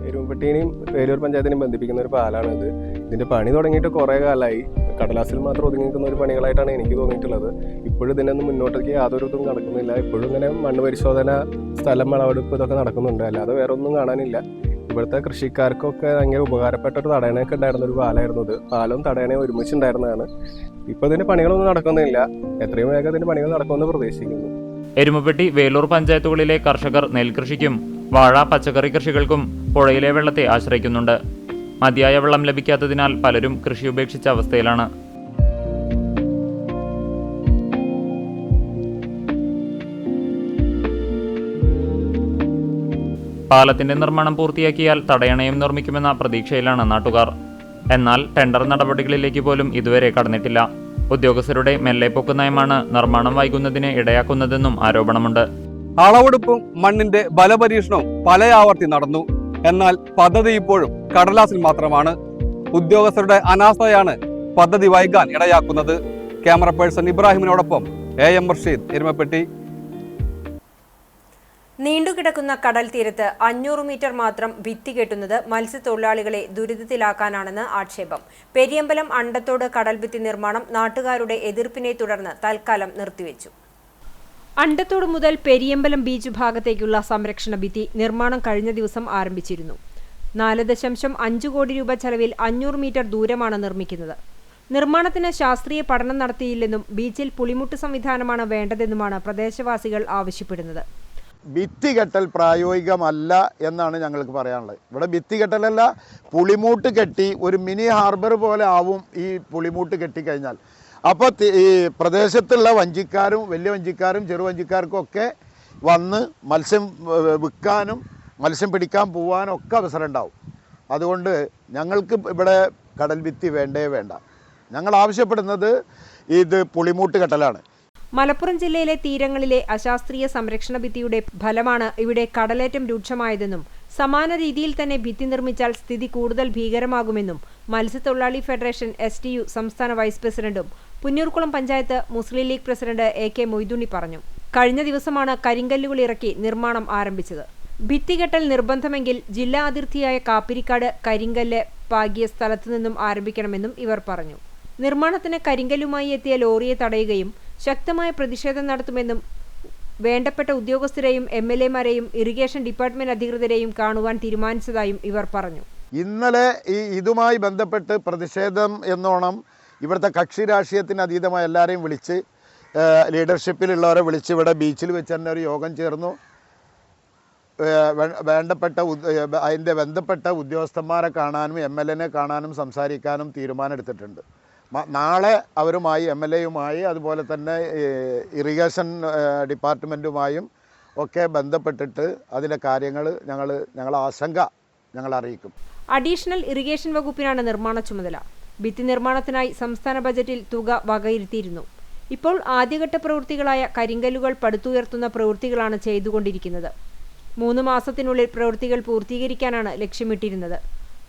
എരുമപ്പെട്ടിനെയും വേലൂർ പഞ്ചായത്തിനെയും ബന്ധിപ്പിക്കുന്ന ഒരു പാലാണിത്. ഇതിന്റെ പണി തുടങ്ങിയിട്ട് കുറേ കാലമായി. കടലാസിൽ മാത്രം ഒതുങ്ങി നിൽക്കുന്ന ഒരു പണികളായിട്ടാണ് എനിക്ക് തോന്നിയിട്ടുള്ളത്. ഇപ്പോഴും ഇതിനൊന്നും മുന്നോട്ടേക്ക് യാതൊരു ഇതും നടക്കുന്നില്ല. ഇപ്പോഴും ഇങ്ങനെ മണ്ണ് പരിശോധന, സ്ഥലം വിളവെടുപ്പ് ഇതൊക്കെ നടക്കുന്നുണ്ട്, അല്ലാതെ വേറെ ഒന്നും കാണാനില്ല. ഇവിടുത്തെ കൃഷിക്കാർക്കൊക്കെ ഭയങ്കര ഉപകാരപ്പെട്ട ഒരു തടയണയൊക്കെ ഉണ്ടായിരുന്ന ഒരു പാലമായിരുന്നു ഇത്. പാലവും തടയണയും ഒരുമിച്ചുണ്ടായിരുന്നതാണ്. ഇപ്പോൾ ഇതിന്റെ പണികളൊന്നും നടക്കുന്നില്ല. എത്രയും വേഗം ഇതിന്റെ പണികൾ നടക്കുമെന്ന് പ്രതീക്ഷിക്കുന്നു. എരുമപ്പെട്ടി വേലൂർ പഞ്ചായത്തുകളിലെ കർഷകർ നെൽകൃഷിക്കും വാഴ, പച്ചക്കറി കൃഷികൾക്കും പുഴയിലെ വെള്ളത്തെ ആശ്രയിക്കുന്നുണ്ട്. മതിയായ വെള്ളം ലഭിക്കാത്തതിനാൽ പലരും കൃഷി ഉപേക്ഷിച്ച അവസ്ഥയിലാണ്. പാലത്തിന്റെ നിർമ്മാണം പൂർത്തിയാക്കിയാൽ തടയണയും നിർമ്മിക്കുമെന്ന പ്രതീക്ഷയിലാണ് നാട്ടുകാർ. എന്നാൽ ടെൻഡർ നടപടികളിലേക്ക് പോലും ഇതുവരെ കടന്നിട്ടില്ല. ഉദ്യോഗസ്ഥരുടെ മെല്ലെപ്പൊക്ക് നയമാണ് നിർമ്മാണം വൈകുന്നതിന് ഇടയാക്കുന്നതെന്നും ആരോപണമുണ്ട്. അളവെടുപ്പും മണ്ണിന്റെ ബലപരീക്ഷണവും പല ആവർത്തി നടന്നു. എന്നാൽ പദ്ധതി ഇപ്പോഴും കടലാസിൽ മാത്രമാണ്. ഉദ്യോഗസ്ഥരുടെ അനാസ്ഥയാണ് പദ്ധതി വൈകാൻ ഇടയാക്കുന്നത്. ക്യാമറ പേഴ്സൺ ഇബ്രാഹിമിനോടൊപ്പം AM റഷീദ്, എരുമപ്പെട്ടി. നീണ്ടുകിടക്കുന്ന കടൽ തീരത്ത് 500 മീറ്റർ മാത്രം ഭിത്തി കെട്ടുന്നത് മത്സ്യത്തൊഴിലാളികളെ ദുരിതത്തിലാക്കാനാണെന്ന് ആക്ഷേപം. പെരിയമ്പലം അണ്ടത്തോട് കടൽഭിത്തി നിർമ്മാണം നാട്ടുകാരുടെ എതിർപ്പിനെ തുടർന്ന് തൽക്കാലം നിർത്തിവെച്ചു. അണ്ടത്തോട് മുതൽ പെരിയമ്പലം ബീച്ച് ഭാഗത്തേക്കുള്ള സംരക്ഷണ ഭിത്തി നിർമ്മാണം കഴിഞ്ഞ ദിവസം ആരംഭിച്ചിരുന്നു. 4.5 കോടി രൂപ ചെലവിൽ 500 മീറ്റർ ദൂരമാണ് നിർമ്മിക്കുന്നത്. നിർമ്മാണത്തിന് ശാസ്ത്രീയ പഠനം നടത്തിയില്ലെന്നും ബീച്ചിൽ പുളിമുട്ട് സംവിധാനമാണ് വേണ്ടതെന്നുമാണ് പ്രദേശവാസികൾ ആവശ്യപ്പെടുന്നത്. ഭിത്തി കെട്ടൽ പ്രായോഗികമല്ല എന്നാണ് ഞങ്ങൾക്ക് പറയാനുള്ളത്. ഇവിടെ ഭിത്തി കെട്ടലല്ല, പുളിമൂട്ട് കെട്ടി ഒരു മിനി ഹാർബർ പോലെ ആവും ഈ പുളിമൂട്ട് കെട്ടിക്കഴിഞ്ഞാൽ. അപ്പോൾ ഈ പ്രദേശത്തുള്ള വഞ്ചിക്കാരും വലിയ വഞ്ചിക്കാരും ചെറു വഞ്ചിക്കാർക്കും ഒക്കെ വന്ന് മത്സ്യം വിൽക്കാനും മത്സ്യം പിടിക്കാൻ പോകാനും ഒക്കെ അവസരം ഉണ്ടാവും. അതുകൊണ്ട് ഞങ്ങൾക്ക് ഇവിടെ കടൽ ഭിത്തി വേണ്ടേ വേണ്ട. ഞങ്ങൾ ആവശ്യപ്പെടുന്നത് ഇത് പുളിമൂട്ട് കെട്ടലാണ്. മലപ്പുറം ജില്ലയിലെ തീരങ്ങളിലെ അശാസ്ത്രീയ സംരക്ഷണ ഭിത്തിയുടെ ഫലമാണ് ഇവിടെ കടലേറ്റം രൂക്ഷമായതെന്നും സമാന രീതിയിൽ തന്നെ ഭിത്തി നിർമ്മിച്ചാൽ സ്ഥിതി കൂടുതൽ ഭീകരമാകുമെന്നും മത്സ്യത്തൊഴിലാളി ഫെഡറേഷൻ STU സംസ്ഥാന വൈസ് പ്രസിഡന്റും പുന്നൂർക്കുളം പഞ്ചായത്ത് മുസ്ലിം ലീഗ് പ്രസിഡന്റ് AK മൊയ്തുണ്ണി പറഞ്ഞു. കഴിഞ്ഞ ദിവസമാണ് കരിങ്കല്ലുകൾ ഇറക്കി നിർമ്മാണം ആരംഭിച്ചത്. ഭിത്തികെട്ടൽ നിർബന്ധമെങ്കിൽ ജില്ലാ അതിർത്തിയായ കാപ്പിരിക്കാട് കരിങ്കല്ല് പാകിയ സ്ഥലത്തു നിന്നും ആരംഭിക്കണമെന്നും ഇവർ പറഞ്ഞു. നിർമ്മാണത്തിന് കരിങ്കല്ലുമായി എത്തിയ ലോറിയെ തടയുകയും ശക്തമായ പ്രതിഷേധം നടത്തുമെന്നും വേണ്ടപ്പെട്ട ഉദ്യോഗസ്ഥരെയും MLA-മാരെയും ഇറിഗേഷൻ ഡിപ്പാർട്ട്മെന്റ് അധികൃതരെയും കാണുവാൻ തീരുമാനിച്ചതായും ഇവർ പറഞ്ഞു. ഇന്നലെ ഇതുമായി ബന്ധപ്പെട്ട് പ്രതിഷേധം എന്നോണം ഇവിടുത്തെ കക്ഷി രാഷ്ട്രീയത്തിന് അതീതമായ എല്ലാവരെയും വിളിച്ച് ലീഡർഷിപ്പിലുള്ളവരെ വിളിച്ച് ഇവിടെ ബീച്ചിൽ വെച്ച് തന്നെ ഒരു യോഗം ചേർന്നു. അതിൻ്റെ ബന്ധപ്പെട്ട ഉദ്യോഗസ്ഥന്മാരെ കാണാനും MLA-നെ കാണാനും സംസാരിക്കാനും തീരുമാനമെടുത്തിട്ടുണ്ട്. നാളെ അവരുമായി MLA-യുമായി അതുപോലെ തന്നെ ഇറിഗേഷൻ ഡിപ്പാർട്ട്മെൻറ്റുമായും ഒക്കെ ബന്ധപ്പെട്ടിട്ട് അതിലെ കാര്യങ്ങൾ ഞങ്ങൾ ആശങ്ക ഞങ്ങൾ അറിയിക്കും. അഡീഷണൽ ഇറിഗേഷൻ വകുപ്പിനാണ് നിർമ്മാണ ചുമതല. ഭിത്തി നിർമ്മാണത്തിനായി സംസ്ഥാന ബജറ്റിൽ തുക വകയിരുത്തിയിരുന്നു. ഇപ്പോൾ ആദ്യഘട്ട പ്രവൃത്തികളായ കരിങ്കല്ലുകൾ പടുത്തുയർത്തുന്ന പ്രവൃത്തികളാണ് ചെയ്തുകൊണ്ടിരിക്കുന്നത്. 3 മാസത്തിനുള്ളിൽ പ്രവൃത്തികൾ പൂർത്തീകരിക്കാനാണ് ലക്ഷ്യമിട്ടിരുന്നത്.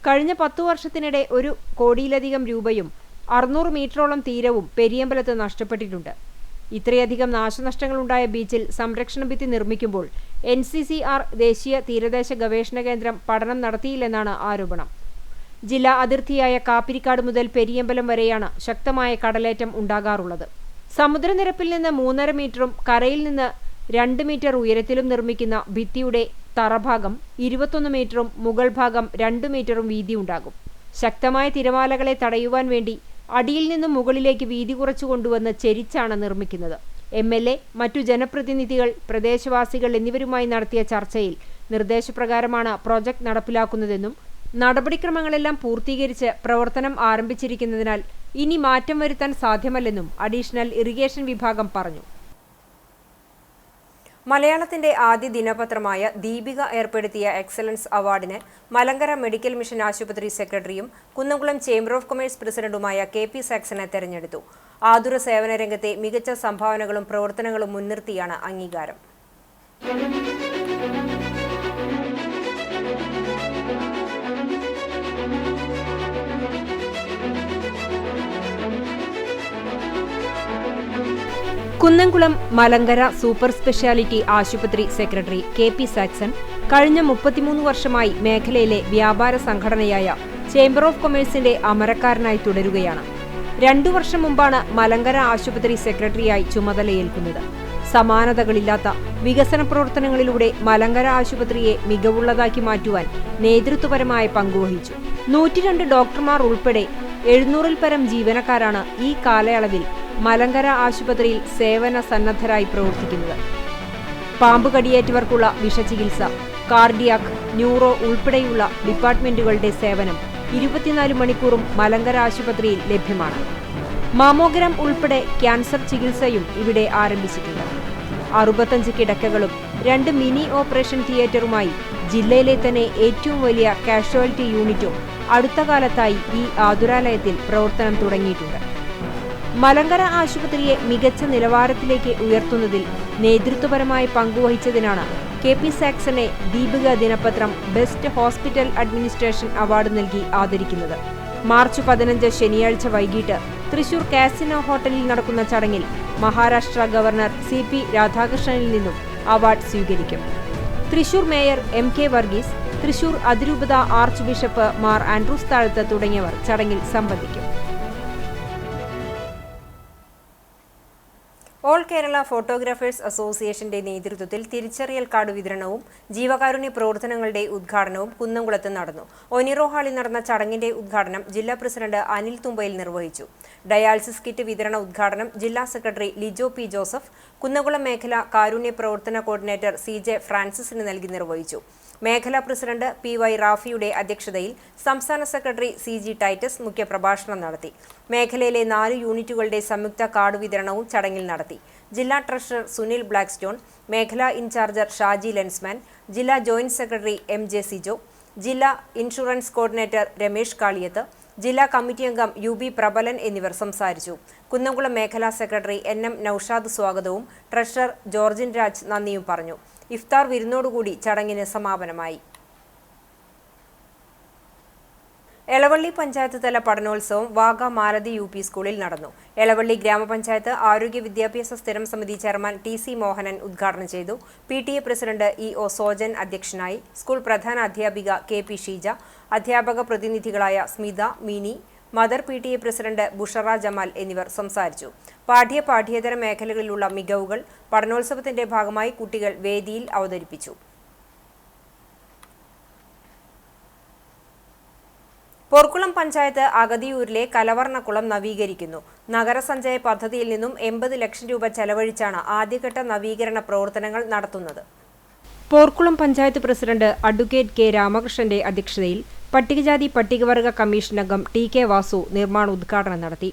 കഴിഞ്ഞ 10 വർഷത്തിനിടെ 1 കോടിയിലധികം രൂപയും 600 മീറ്ററോളം തീരവും പെരിയമ്പലത്ത് നഷ്ടപ്പെട്ടിട്ടുണ്ട്. ഇത്രയധികം നാശനഷ്ടങ്ങളുണ്ടായ ബീച്ചിൽ സംരക്ഷണ ഭിത്തി നിർമ്മിക്കുമ്പോൾ NCCR ദേശീയ തീരദേശ ഗവേഷണ കേന്ദ്രം പഠനം നടത്തിയില്ലെന്നാണ് ആരോപണം. ജില്ലാ അതിർത്തിയായ കാപ്പിരിക്കാട് മുതൽ പെരിയമ്പലം വരെയാണ് ശക്തമായ കടലേറ്റം ഉണ്ടാകാറുള്ളത്. സമുദ്രനിരപ്പിൽ നിന്ന് 3.5 മീറ്ററും കരയിൽ നിന്ന് 2 മീറ്റർ ഉയരത്തിലും നിർമ്മിക്കുന്ന ഭിത്തിയുടെ തറഭാഗം 21 മീറ്ററും മുകൾ ഭാഗം 2 മീറ്ററും വീതിയുണ്ടാകും. ശക്തമായ തിരമാലകളെ തടയുവാൻ വേണ്ടി അടിയിൽ നിന്നും മുകളിലേക്ക് വീതി കുറച്ചു കൊണ്ടുവന്ന് ചെരിച്ചാണ് നിർമ്മിക്കുന്നത്. MLA, മറ്റു ജനപ്രതിനിധികൾ, പ്രദേശവാസികൾ എന്നിവരുമായി നടത്തിയ ചർച്ചയിൽ നിർദ്ദേശപ്രകാരമാണ് പ്രോജക്ട് നടപ്പിലാക്കുന്നതെന്നും നടപടിക്രമങ്ങളെല്ലാം പൂർത്തീകരിച്ച് പ്രവർത്തനം ആരംഭിച്ചിരിക്കുന്നതിനാൽ ഇനി മാറ്റം വരുത്താൻ സാധ്യമല്ലെന്നും അഡീഷണൽ ഇറിഗേഷൻ വിഭാഗം പറഞ്ഞു. മലയാളത്തിന്റെ ആദ്യ ദിനപത്രമായ ദീപിക ഏർപ്പെടുത്തിയ എക്സലൻസ് അവാർഡിന് മലങ്കര മെഡിക്കൽ മിഷൻ ആശുപത്രി സെക്രട്ടറിയും കുന്നംകുളം ചേംബർ ഓഫ് കൊമേഴ്സ് പ്രസിഡന്റുമായ KP സാക്സനെ തെരഞ്ഞെടുത്തു. ആതുര സേവന രംഗത്തെ മികച്ച സംഭാവനകളും പ്രവർത്തനങ്ങളും മുൻനിർത്തിയാണ് അംഗീകാരം. കുന്നംകുളം മലങ്കര സൂപ്പർ സ്പെഷ്യാലിറ്റി ആശുപത്രി സെക്രട്ടറി KP സാക്സൺ കഴിഞ്ഞ 33 വർഷമായി മേഖലയിലെ വ്യാപാര സംഘടനയായ ചേംബർ ഓഫ് കൊമേഴ്സിന്റെ അമരക്കാരനായി തുടരുകയാണ്. 2 വർഷം മുമ്പാണ് മലങ്കര ആശുപത്രി സെക്രട്ടറിയായി ചുമതലയേൽക്കുന്നത്. സമാനതകളില്ലാത്ത വികസന പ്രവർത്തനങ്ങളിലൂടെ മലങ്കര ആശുപത്രിയെ മികവുള്ളതാക്കി മാറ്റുവാൻ നേതൃത്വപരമായ പങ്കുവഹിച്ചു. 102 ഡോക്ടർമാർ ഉൾപ്പെടെ 700-ൽ പരം ജീവനക്കാരാണ് ഈ കാലയളവിൽ മലങ്കര ആശുപത്രിയിൽ സേവന സന്നദ്ധരായി പ്രവർത്തിക്കുന്നത്. പാമ്പ് കടിയേറ്റവർക്കുള്ള വിഷചികിത്സ, കാർഡിയാക്, ന്യൂറോ ഉൾപ്പെടെയുള്ള ഡിപ്പാർട്ട്മെന്റുകളുടെ സേവനം 24 മണിക്കൂറും മലങ്കര ആശുപത്രിയിൽ ലഭ്യമാണ്. മാമോഗ്രാം ഉൾപ്പെടെ ക്യാൻസർ ചികിത്സയും ഇവിടെ ആരംഭിച്ചിട്ടുണ്ട്. 65 കിടക്കകളും 2 മിനി ഓപ്പറേഷൻ തിയേറ്ററുമായി ജില്ലയിലെ തന്നെ ഏറ്റവും വലിയ കാഷ്വാലിറ്റി യൂണിറ്റും അടുത്ത കാലത്തായി ഈ ആതുരാലയത്തിൽ പ്രവർത്തനം തുടങ്ങിയിട്ടുണ്ട്. മലങ്കര ആശുപത്രിയെ മികച്ച നിലവാരത്തിലേക്ക് ഉയർത്തുന്നതിൽ നേതൃത്വപരമായി പങ്കുവഹിച്ചതിനാണ് KP സാക്സനെ ദീപിക ദിനപത്രം ബെസ്റ്റ് ഹോസ്പിറ്റൽ അഡ്മിനിസ്ട്രേഷൻ അവാർഡ് നൽകി ആദരിക്കുന്നത്. മാർച്ച് 15 ശനിയാഴ്ച വൈകിട്ട് തൃശൂർ കാസിനോ ഹോട്ടലിൽ നടക്കുന്ന ചടങ്ങിൽ മഹാരാഷ്ട്ര ഗവർണർ CP രാധാകൃഷ്ണനിൽ നിന്നും അവാർഡ് സ്വീകരിക്കും. തൃശൂർ മേയർ MK വർഗീസ്, തൃശൂർ അതിരൂപത ആർച്ച് ബിഷപ്പ് മാർ ആൻഡ്രൂസ് താഴത്ത് തുടങ്ങിയവർ ചടങ്ങിൽ സംബന്ധിക്കും. ഓൾ കേരള ഫോട്ടോഗ്രാഫേഴ്സ് അസോസിയേഷന്റെ നേതൃത്വത്തിൽ തിരിച്ചറിയൽ കാർഡ് വിതരണവും ജീവകാരുണ്യ പ്രവർത്തനങ്ങളുടെ ഉദ്ഘാടനവും കുന്നംകുളത്ത് നടന്നു. ഒനിറോ ഹാളിൽ നടന്ന ചടങ്ങിന്റെ ഉദ്ഘാടനം ജില്ലാ പ്രസിഡന്റ് അനിൽ തുമ്പയിൽ നിർവഹിച്ചു. ഡയാലിസിസ് കിറ്റ് വിതരണ ഉദ്ഘാടനം ജില്ലാ secretary Lijo P. Joseph, Kunnamkulam മേഖല കാരുണ്യ പ്രവർത്തന കോർഡിനേറ്റർ CJ ഫ്രാൻസിസിന് നൽകി നിർവഹിച്ചു. മേഖലാ പ്രസിഡന്റ് PY റാഫിയുടെ അധ്യക്ഷതയിൽ സംസ്ഥാന സെക്രട്ടറി CG ടൈറ്റസ് മുഖ്യപ്രഭാഷണം നടത്തി. മേഖലയിലെ 4 യൂണിറ്റുകളുടെ സംയുക്ത കാർഡ് വിതരണവും ചടങ്ങിൽ നടത്തി. ജില്ലാ ട്രഷറർ സുനിൽ ബ്ലാക്ക്സ്റ്റോൺ, മേഖലാ ഇൻചാർജർ ഷാജി ലെൻസ്മാൻ, ജില്ലാ ജോയിന്റ് സെക്രട്ടറി MJ സിജോ, ജില്ലാ ഇൻഷുറൻസ് കോർഡിനേറ്റർ രമേഷ് കാളിയത്ത്, ജില്ലാ കമ്മിറ്റി അംഗം UB പ്രബലൻ എന്നിവർ സംസാരിച്ചു. കുന്നംകുളം മേഖലാ സെക്രട്ടറി NM നൌഷാദ് സ്വാഗതവും ട്രഷറർ ജോർജിൻ രാജ് നന്ദിയും പറഞ്ഞു. ഇഫ്താർ വിരുന്നോടുകൂടി ചടങ്ങിന് സമാപനമായി. എളവള്ളി പഞ്ചായത്ത് തല പഠനോത്സവം വാഗ മാലതി UP സ്കൂളിൽ നടന്നു. എളവള്ളി ഗ്രാമപഞ്ചായത്ത് ആരോഗ്യ വിദ്യാഭ്യാസ സ്ഥിരം സമിതി ചെയർമാൻ TC മോഹനൻ ഉദ്ഘാടനം ചെയ്തു. PTA പ്രസിഡന്റ് EO സോജൻ അധ്യക്ഷനായി. സ്കൂൾ പ്രധാന അധ്യാപിക KP ഷീജ, അധ്യാപക പ്രതിനിധികളായ Smitha, Mini, mother PTA president Bushara Jamal എന്നിവർ സംസാരിച്ചു. പാഠ്യേതര മേഖലകളിലുള്ള മികവുകൾ പഠനോത്സവത്തിന്റെ ഭാഗമായി കുട്ടികൾ വേദിയിൽ അവതരിപ്പിച്ചു. പോർക്കുളം പഞ്ചായത്ത് അഗതിയൂരിലെ കലവർണ്ണക്കുളം നവീകരിക്കുന്നു. നഗരസഞ്ചയ പദ്ധതിയിൽ നിന്നും 80 ലക്ഷം രൂപ ചെലവഴിച്ചാണ് ആദ്യഘട്ട നവീകരണ പ്രവർത്തനങ്ങൾ നടത്തുന്നത്. Porkulam panchayat president advocate K. രാമകൃഷ്ണന്റെ അധ്യക്ഷതയിൽ പട്ടികജാതി പട്ടികവർഗ കമ്മീഷൻ അംഗം TK വാസു നിർമ്മാണ ഉദ്ഘാടനം നടത്തി.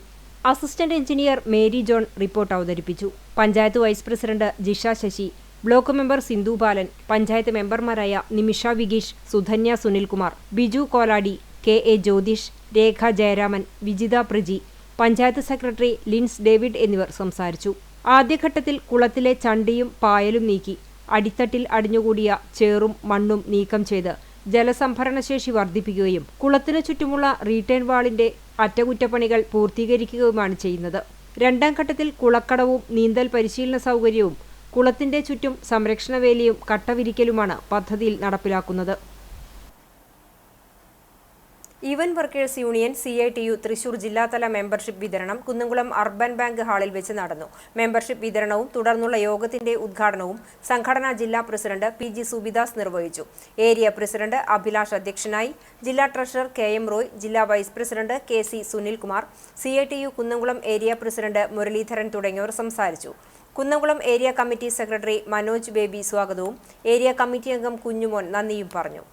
Assistant engineer Mary John report അവതരിപ്പിച്ചു. Panchayat vice president Jisha Sasi, block member Sindhu Balan, panchayat മെമ്പർമാരായ Nimisha Vigeesh, Sudhanya Sunilkumar, Biju Koladi, KA Jyothish, Rekha Jayaraman, Vijitha Praji, panchayat secretary Lins David എന്നിവർ സംസാരിച്ചു. ആദ്യഘട്ടത്തിൽ കുളത്തിലെ ചണ്ടിയും പായലും നീക്കി അടിത്തട്ടിൽ അടിഞ്ഞുകൂടിയ ചേറും മണ്ണും നീക്കം ചെയ്ത് ജലസംഭരണശേഷി വർദ്ധിപ്പിക്കുകയും കുളത്തിനു ചുറ്റുമുള്ള റീറ്റേൺ വാളിന്റെ അറ്റകുറ്റപ്പണികൾ പൂർത്തീകരിക്കുകയുമാണ് ചെയ്യുന്നത്. രണ്ടാം ഘട്ടത്തിൽ കുളക്കടവും നീന്തൽ പരിശീലന സൗകര്യവും കുളത്തിന്റെ ചുറ്റും സംരക്ഷണവേലിയും കട്ടവിരിക്കലുമാണ് പദ്ധതിയിൽ നടപ്പിലാക്കുന്നത്. Event workers union CITU Thrissur ജില്ലാതല മെമ്പർഷിപ്പ് വിതരണം കുന്നംകുളം അർബൻ ബാങ്ക് ഹാളിൽ വെച്ച് നടന്നു. മെമ്പർഷിപ്പ് വിതരണവും തുടർന്നുള്ള യോഗത്തിന്റെ ഉദ്ഘാടനവും സംഘടനാ ജില്ലാ പ്രസിഡന്റ് PG സുബിദാസ് നിർവഹിച്ചു. ഏരിയ പ്രസിഡന്റ് അഭിലാഷ് അധ്യക്ഷനായി. ജില്ലാ ട്രഷറർ KM റോയ്, ജില്ലാ vice president KC Sunilkumar, CITU Kunnamkulam area president Muraleedharan തുടങ്ങിയവർ സംസാരിച്ചു. Kunnamkulam area committee secretary Manoj Baby സ്വാഗതവും ഏരിയ കമ്മിറ്റി അംഗം കുഞ്ഞുമോൻ നന്ദിയും പറഞ്ഞു.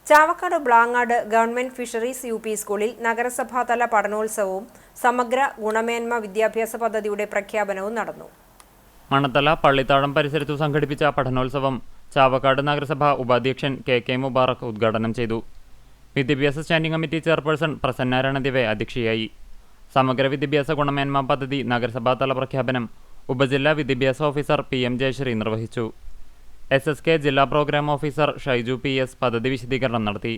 Chavakkad Blangad government fisheries UP സ്കൂളിൽ നഗരസഭാതല പഠനോത്സവവും സമഗ്ര ഗുണമേന്മ വിദ്യാഭ്യാസ പദ്ധതിയുടെ പ്രഖ്യാപനവും നടന്നു. മണത്തല പള്ളിത്താഴം പരിസരത്തു സംഘടിപ്പിച്ച പഠനോത്സവം ചാവക്കാട് നഗരസഭാ ഉപാധ്യക്ഷൻ KK മുബാറക് ഉദ്ഘാടനം ചെയ്തു. വിദ്യാഭ്യാസ standing committee chairperson Prasanna Ranadive അധ്യക്ഷയായി. സമഗ്ര വിദ്യാഭ്യാസ ഗുണമേന്മ പദ്ധതി നഗരസഭാതല പ്രഖ്യാപനം ഉപജില്ലാ വിദ്യാഭ്യാസ ഓഫീസർ PM ജയശ്രീ നിർവഹിച്ചു. SSK ജില്ലാ പ്രോഗ്രാം ഓഫീസർ ഷൈജു PS പദ്ധതി വിശദീകരണം നടത്തി.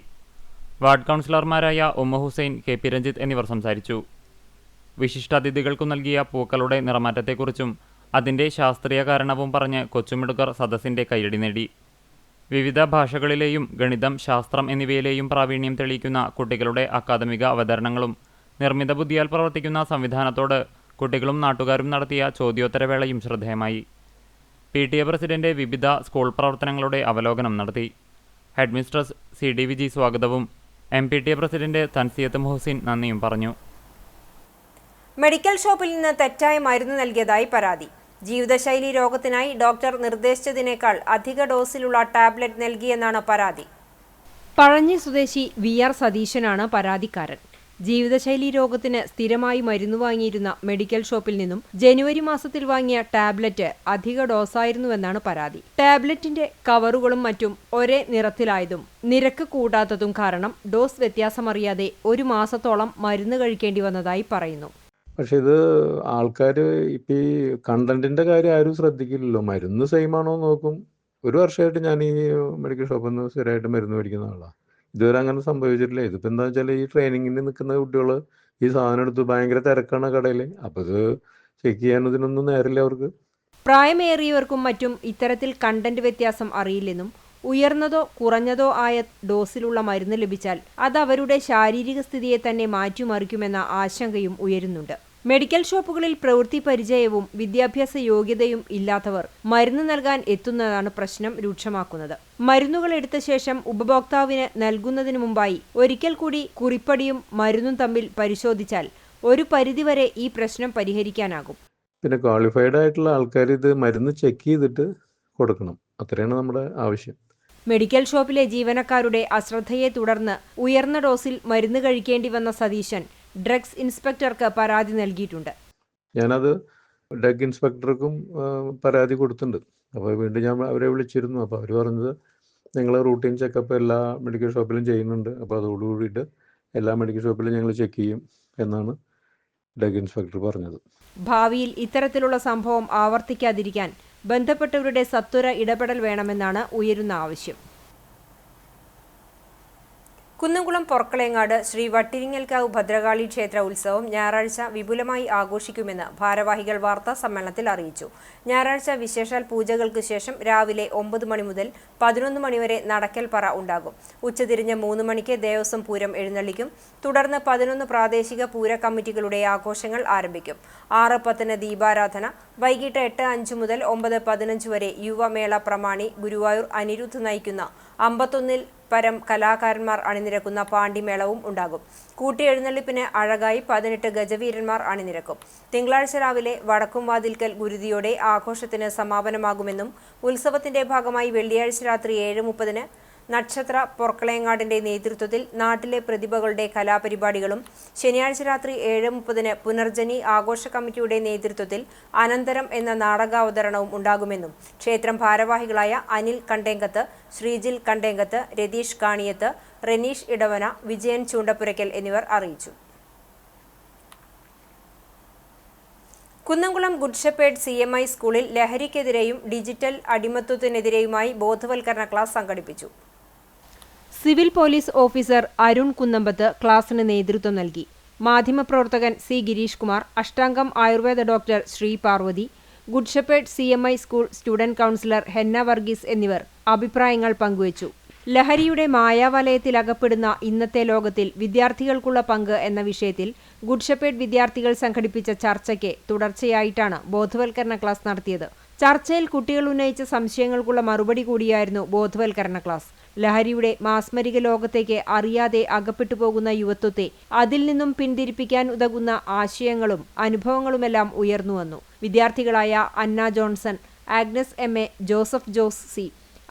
വാർഡ് കൗൺസിലർമാരായ ഉമ്മ ഹുസൈൻ, KP രഞ്ജിത്ത് എന്നിവർ സംസാരിച്ചു. വിശിഷ്ടാതിഥികൾക്കു നൽകിയ പൂക്കളുടെ നിറമാറ്റത്തെക്കുറിച്ചും അതിൻ്റെ ശാസ്ത്രീയ കാരണവും പറഞ്ഞ് കൊച്ചുമിടുക്കർ സദസ്സിൻ്റെ കയ്യടി നേടി. വിവിധ ഭാഷകളിലെയും ഗണിതം, ശാസ്ത്രം എന്നിവയിലെയും പ്രാവീണ്യം തെളിയിക്കുന്ന കുട്ടികളുടെ അക്കാദമിക അവതരണങ്ങളും നിർമ്മിത ബുദ്ധിയാൽ പ്രവർത്തിക്കുന്ന സംവിധാനത്തോട് കുട്ടികളും നാട്ടുകാരും നടത്തിയ ചോദ്യോത്തരവേളയും ശ്രദ്ധേയമായി. PTA പ്രസിഡന്റ് വിവിധ സ്കൂൾ പ്രവർത്തനങ്ങളുടെ അവലോകനം നടത്തി. ഹെഡ്മിസ്ട്രസ് CD വിജി സ്വാഗതവും MPTA പ്രസിഡന്റ് തൻസിയത്ത് മുഹസിൻ നന്ദിയും പറഞ്ഞു. മെഡിക്കൽ ഷോപ്പിൽ നിന്ന് തെറ്റായ മരുന്ന് നൽകിയതായി പരാതി. ജീവിതശൈലി രോഗത്തിനായി ഡോക്ടർ നിർദ്ദേശിച്ചതിനേക്കാൾ അധിക ഡോസിലുള്ള ടാബ്ലറ്റ് നൽകിയെന്നാണ് പരാതി. പഴഞ്ഞി സ്വദേശി VR സതീശനാണ് പരാതിക്കാരൻ. ജീവിതശൈലി രോഗത്തിന് സ്ഥിരമായി മരുന്ന് വാങ്ങിയിരുന്ന മെഡിക്കൽ ഷോപ്പിൽ നിന്നും ജനുവരി മാസത്തിൽ വാങ്ങിയ ടാബ്ലറ്റ് അധിക ഡോസായിരുന്നുവെന്നാണ് പരാതി. ടാബ്ലറ്റിന്റെ കവറുകളും മറ്റും ഒരേ നിറത്തിലായതും നിരക്ക് കൂടാത്തതും കാരണം ഡോസ് വ്യത്യാസമറിയാതെ 1 മാസത്തോളം മരുന്ന് കഴിക്കേണ്ടി വന്നതായി പറയുന്നു. പക്ഷെ ഇത് ആൾക്കാർ ഇപ്പം ഈ കണ്ടന്റിന്റെ കാര്യം ആരും ശ്രദ്ധിക്കില്ലല്ലോ. മരുന്ന് സെയിം ആണോ നോക്കും. 1 വർഷമായിട്ട് ഞാൻ ഈ മെഡിക്കൽ ഷോപ്പിൽ നിന്ന് സ്ഥിരമായിട്ട് മരുന്ന് മേടിക്കുന്ന ആളാണ്. ഇതുവരെ അങ്ങനെ സംഭവിച്ചിട്ടില്ല. ഇതിപ്പോൾ എന്താ വെച്ചാൽ ഈ ട്രെയിനിങ്ങിന് നിൽക്കുന്ന കുട്ടികൾ ഈ സാധനം എടുത്ത് ഭയങ്കര തിരക്കാണ് കടയിൽ. അപ്പോൾ ഇത് ചെക്ക് ചെയ്യാൻ ഇതിനൊന്നും നേരില്ല അവർക്ക്. പ്രായമേറിയവർക്കും മറ്റും ഇത്തരത്തിൽ കണ്ടന്റ് വ്യത്യാസം അറിയില്ലെന്നും ഉയർന്നതോ കുറഞ്ഞതോ ആയ ഡോസിലുള്ള മരുന്ന് ലഭിച്ചാൽ അത് അവരുടെ ശാരീരിക സ്ഥിതിയെ തന്നെ മാറ്റിമറിക്കുമെന്ന ആശങ്കയും ഉയരുന്നുണ്ട്. മെഡിക്കൽ ഷോപ്പുകളിൽ പ്രവൃത്തി പരിചയവും വിദ്യാഭ്യാസ യോഗ്യതയും ഇല്ലാത്തവർ മരുന്ന് നൽകാൻ എത്തുന്നതാണ് പ്രശ്നം രൂക്ഷമാക്കുന്നത്. മരുന്നുകൾ എടുത്ത ശേഷം ഉപഭോക്താവിന് നൽകുന്നതിന് മുമ്പായി ഒരിക്കൽ കൂടി കുറിപ്പടിയും മരുന്നും തമ്മിൽ പരിശോധിച്ചാൽ ഒരു പരിധിവരെ ഈ പ്രശ്നം പരിഹരിക്കാനാകും. പിന്നെ ക്വാളിഫൈഡ് ആയിട്ടുള്ള ആൾക്കാർ ഇത് മരുന്ന് ചെക്ക് ചെയ്തിട്ട് കൊടുക്കണം. അത്രയാണ് നമ്മുടെ ആവശ്യം. മെഡിക്കൽ ഷോപ്പിലെ ജീവനക്കാരുടെ അശ്രദ്ധയെ തുടർന്ന് ഉയർന്ന ഡോസിൽ മരുന്ന് കഴിക്കേണ്ടി വന്ന സതീശൻ ഡ്രഗ്സ് ഇൻസ്പെക്ടർക്ക് പരാതി നൽകിയിട്ടുണ്ട്. ഞാനത് ഡ്രഗ് ഇൻസ്പെക്ടർക്കും പരാതി കൊടുത്തിട്ടുണ്ട്. അപ്പോൾ വീണ്ടും ഞാൻ അവരെ വിളിച്ചിരുന്നു. അപ്പോൾ അവർ പറഞ്ഞത് ഞങ്ങൾ റൂട്ടീൻ ചെക്കപ്പ് എല്ലാ മെഡിക്കൽ ഷോപ്പിലും ചെയ്യുന്നുണ്ട്. അപ്പോൾ അതോടുകൂടിയിട്ട് എല്ലാ മെഡിക്കൽ ഷോപ്പിലും ഞങ്ങൾ ചെക്ക് ചെയ്യും എന്നാണ് ഡ്രഗ് ഇൻസ്പെക്ടർ പറഞ്ഞത്. ഭാവിയിൽ ഇത്തരത്തിലുള്ള സംഭവം ആവർത്തിക്കാതിരിക്കാൻ ബന്ധപ്പെട്ടവരുടെ സത്വര ഇടപെടൽ വേണമെന്നാണ് ഉയരുന്ന ആവശ്യം. കുന്നംകുളം പൊർക്കളേങ്ങാട് ശ്രീ വട്ടിരിങ്ങൽക്കാവ് ഭദ്രകാളി ക്ഷേത്ര ഉത്സവം ഞായറാഴ്ച വിപുലമായി ആഘോഷിക്കുമെന്ന് ഭാരവാഹികൾ വാർത്താ സമ്മേളനത്തിൽ അറിയിച്ചു. ഞായറാഴ്ച വിശേഷാൽ പൂജകൾക്ക് ശേഷം രാവിലെ 9 മണി മുതൽ 11 മണി വരെ നടക്കൽ പറ ഉണ്ടാകും. ഉച്ചതിരിഞ്ഞ് 3 മണിക്ക് ദേവസ്വം പൂരം എഴുന്നള്ളിക്കും. തുടർന്ന് 11 പ്രാദേശിക പൂര കമ്മിറ്റികളുടെ ആഘോഷങ്ങൾ ആരംഭിക്കും. 6:10 ദീപാരാധന. വൈകിട്ട് 8:05 മുതൽ 9:15 വരെ യുവമേള പ്രമാണി ഗുരുവായൂർ അനിരുദ്ധ് നയിക്കുന്ന 51 പരം കലാകാരന്മാർ അണിനിരക്കുന്ന പാണ്ടിമേളവും ഉണ്ടാകും. കൂട്ടിയെഴുന്നള്ളിപ്പിന് അഴകായി 18 ഗജവീരന്മാർ അണിനിരക്കും. തിങ്കളാഴ്ച രാവിലെ വടക്കുംവാതിൽക്കൽ ഗുരുതിയോടെ ആഘോഷത്തിന് സമാപനമാകുമെന്നും ഉത്സവത്തിന്റെ ഭാഗമായി വെള്ളിയാഴ്ച രാത്രി 7:30 നക്ഷത്ര പൊർക്കളേങ്ങാടിന്റെ നേതൃത്വത്തിൽ നാട്ടിലെ പ്രതിഭകളുടെ കലാപരിപാടികളും ശനിയാഴ്ച രാത്രി 7:30 പുനർജനി ആഘോഷ കമ്മിറ്റിയുടെ നേതൃത്വത്തിൽ അനന്തരം എന്ന നാടകാവതരണവും ഉണ്ടാകുമെന്നും ക്ഷേത്രം ഭാരവാഹികളായ അനിൽ കണ്ടേങ്കത്ത്, ശ്രീജിൽ കണ്ടേങ്കത്ത്, രതീഷ് കാണിയത്ത്, റെനീഷ് ഇടവന, വിജയൻ ചൂണ്ടപ്പുരയ്ക്കൽ എന്നിവർ അറിയിച്ചു. കുന്നംകുളം ഗുഡ് ഷെപ്പേർഡ് CMI സ്കൂളിൽ ലഹരിക്കെതിരെയും ഡിജിറ്റൽ അടിമത്വത്തിനെതിരെയുമായി ബോധവൽക്കരണ ക്ലാസ് സംഘടിപ്പിച്ചു. Civil police officer Arun Kunnambath ക്ലാസിന് നേതൃത്വം നൽകി. മാധ്യമപ്രവർത്തകൻ C Gireesh Kumar, Ashtangam Ayurveda doctor Sree Parvathi, Good Shepherd CMI school student counsellor Henna Varghese എന്നിവർ അഭിപ്രായങ്ങൾ പങ്കുവച്ചു. ലഹരിയുടെ മായാവലയത്തിലകപ്പെടുന്ന ഇന്നത്തെ ലോകത്തിൽ വിദ്യാർത്ഥികൾക്കുള്ള പങ്ക് എന്ന വിഷയത്തിൽ ഗുഡ് ഷെപ്പേർഡ് വിദ്യാർത്ഥികൾ സംഘടിപ്പിച്ച ചർച്ചയ്ക്ക് തുടർച്ചയായിട്ടാണ് ബോധവൽക്കരണ ക്ലാസ് നടത്തിയത്. ചർച്ചയിൽ കുട്ടികൾ ഉന്നയിച്ച സംശയങ്ങൾക്കുള്ള മറുപടി കൂടിയായിരുന്നു ബോധവൽക്കരണ ക്ലാസ്. ലഹരിയുടെ മാസ്മരിക ലോകത്തേക്ക് അറിയാതെ അകപ്പെട്ടു പോകുന്ന യുവത്വത്തെ അതിൽ നിന്നും പിന്തിരിപ്പിക്കാൻ ഉതകുന്ന ആശയങ്ങളും അനുഭവങ്ങളുമെല്ലാം ഉയർന്നുവന്നു. വിദ്യാർത്ഥികളായ Anna Johnson, Agnes MA, Joseph Jose C,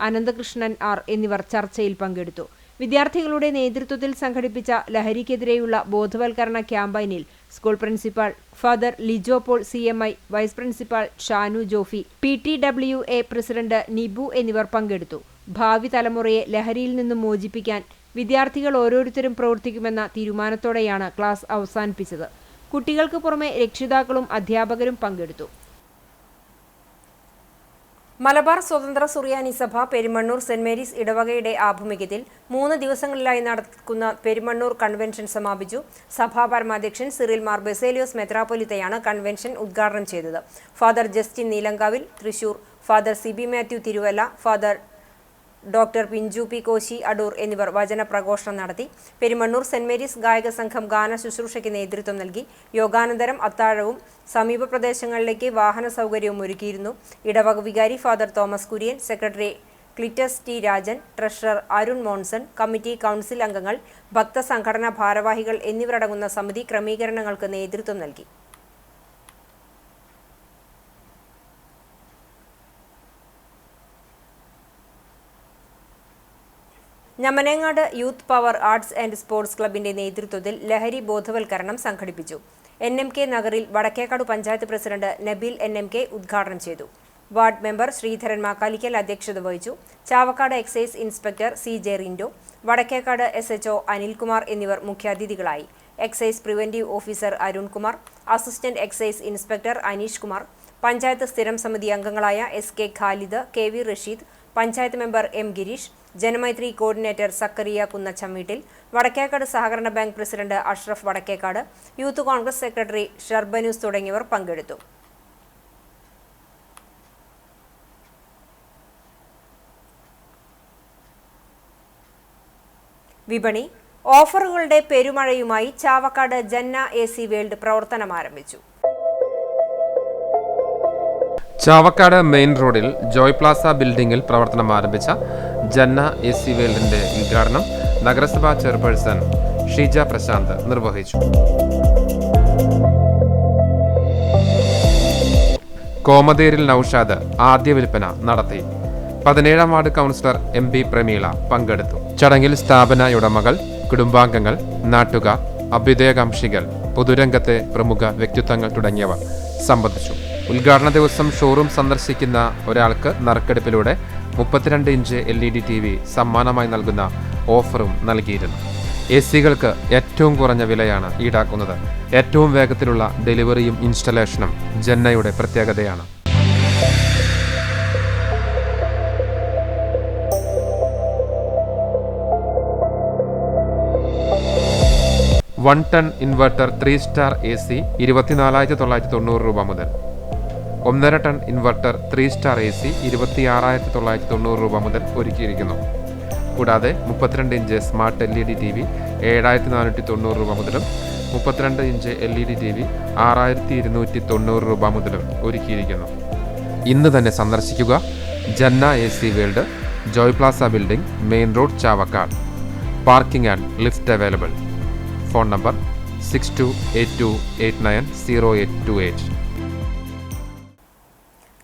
Ananthakrishnan R എന്നിവർ ചർച്ചയിൽ പങ്കെടുത്തു. വിദ്യാർത്ഥികളുടെ നേതൃത്വത്തിൽ സംഘടിപ്പിച്ച ലഹരിക്കെതിരെയുള്ള ബോധവൽക്കരണ ക്യാമ്പയിനിൽ school principal father Lijo Paul CMI, vice principal Shanu Jofy, PTWA president Nibu എന്നിവർ പങ്കെടുത്തു. ഭാവി തലമുറയെ ലഹരിയിൽ നിന്നും മോചിപ്പിക്കാൻ വിദ്യാർത്ഥികൾ ഓരോരുത്തരും പ്രവർത്തിക്കുമെന്ന തീരുമാനത്തോടെയാണ് ക്ലാസ് അവസാനിപ്പിച്ചത്. കുട്ടികൾക്ക് പുറമെ രക്ഷിതാക്കളും അധ്യാപകരും പങ്കെടുത്തു. മലബാർ സ്വതന്ത്ര സുറിയാനി സഭ പെരുമണ്ണൂർ സെന്റ് മേരീസ് ഇടവകയുടെ ആഭിമുഖ്യത്തിൽ 3 ദിവസങ്ങളിലായി നടക്കുന്ന പെരുമണ്ണൂർ കൺവെൻഷൻ സമാപിച്ചു. സഭാ പരമാധ്യക്ഷൻ സിറിൽ മാർ ബസേലിയോസ് മെത്രാപ്പൊലിത്തയാണ് കൺവെൻഷൻ ഉദ്ഘാടനം ചെയ്തത്. Father Justin Neelankavil, Thrissur father CB Mathew Thiruvalla, father doctor പിഞ്ചു P കോശി അടൂർ എന്നിവർ വചന പ്രഘോഷണം നടത്തി. പെരുമണ്ണൂർ സെന്റ് മേരീസ് ഗായക സംഘം ഗാന ശുശ്രൂഷയ്ക്ക് നേതൃത്വം നൽകി. യോഗാനന്തരം അത്താഴവും സമീപ പ്രദേശങ്ങളിലേക്ക് വാഹന സൗകര്യവും ഒരുക്കിയിരുന്നു. ഇടവക വികാരി father Thomas Kurian, secretary Clitus T Rajan, treasurer Arun Monson, committee council അംഗങ്ങൾ, ഭക്തസംഘടനാ ഭാരവാഹികൾ എന്നിവരടങ്ങുന്ന സമിതി ക്രമീകരണങ്ങൾക്ക് നേതൃത്വം നൽകി. ഞമനേങ്ങാട് youth power arts and sports ക്ലബിന്റെ നേതൃത്വത്തിൽ ലഹരി ബോധവൽക്കരണം സംഘടിപ്പിച്ചു. NMK നഗറിൽ വടക്കേക്കാട് പഞ്ചായത്ത് പ്രസിഡന്റ് നബീൽ NMK ഉദ്ഘാടനം ചെയ്തു. വാർഡ് മെമ്പർ ശ്രീധരൻ മാക്കാലിക്കൽ അധ്യക്ഷത വഹിച്ചു. Chavakkad excise inspector CJ Rindo, Vadakkekad SHO Anilkumar എന്നിവർ മുഖ്യാതിഥികളായി. Excise preventive officer Arunkumar, assistant excise inspector Aneesh Kumar, panchayat സ്ഥിരം സമിതി അംഗങ്ങളായ SK Khalid, KV Rasheed, panchayat member M Gireesh, Janamaithri coordinator Zakariya Kunnachammeettil, Vadakkekad സഹകരണ bank president Ashraf Vadakkekad, youth Congress secretary Sharbanoos തുടങ്ങിയവർ പങ്കെടുത്തു. വിപണി ഓഫറുകളുടെ പെരുമഴയുമായി ചാവക്കാട് ജന്ന AC വേൾഡ് പ്രവർത്തനം ആരംഭിച്ചു. ചാവക്കാട് മെയിൻ റോഡിൽ ജോയ് പ്ലാസ ബിൽഡിംഗിൽ പ്രവർത്തനം ആരംഭിച്ച ജന്ന AC വേൾഡിന്റെ ഉദ്ഘാടനം നഗരസഭാ ചെയർപേഴ്സൺ ഷീജ പ്രശാന്ത് നിർവഹിച്ചു. കോമതേരിൽ നൌഷാദ് ആദ്യ വിൽപ്പന നടത്തി. 17ാം വാർഡ് കൗൺസിലർ MB പ്രമീള പങ്കെടുത്തു. ചടങ്ങിൽ സ്ഥാപന ഉടമകൾ, കുടുംബാംഗങ്ങൾ, നാട്ടുകാർ, അഭ്യുദയകാംക്ഷികൾ, പൊതുരംഗത്തെ പ്രമുഖ വ്യക്തിത്വങ്ങൾ തുടങ്ങിയവർ സംബന്ധിച്ചു. ഉദ്ഘാടന ദിവസം ഷോറൂം സന്ദർശിക്കുന്ന ഒരാൾക്ക് നറുക്കെടുപ്പിലൂടെ 32 ഇഞ്ച് LED TV സമ്മാനമായി നൽകുന്ന ഓഫറും നൽകിയിരുന്നു. AC-കൾക്ക് ഏറ്റവും കുറഞ്ഞ വിലയാണ് ഈടാക്കുന്നത്. ഏറ്റവും വേഗത്തിലുള്ള ഡെലിവറിയും ഇൻസ്റ്റലേഷനും ജന്നയുടെ പ്രത്യേകതയാണ്. 1 ടൺ ഇൻവെർട്ടർ 3 സ്റ്റാർ AC 24,990 രൂപ മുതൽ, 1.5 ടൺ ഇൻവെർട്ടർ 3 സ്റ്റാർ AC 26,990 രൂപ മുതൽ ഒരുക്കിയിരിക്കുന്നു. കൂടാതെ 32 ഇഞ്ച് സ്മാർട്ട് LED TV 7,490 രൂപ മുതലും 32 ഇഞ്ച് LED TV 6,290 രൂപ മുതലും ഒരുക്കിയിരിക്കുന്നു. ഇന്ന് തന്നെ സന്ദർശിക്കുക ജന്ന AC world, Joy Plaza building, main road, Chavakkad. Parking and lift available. Phone number 6282890828.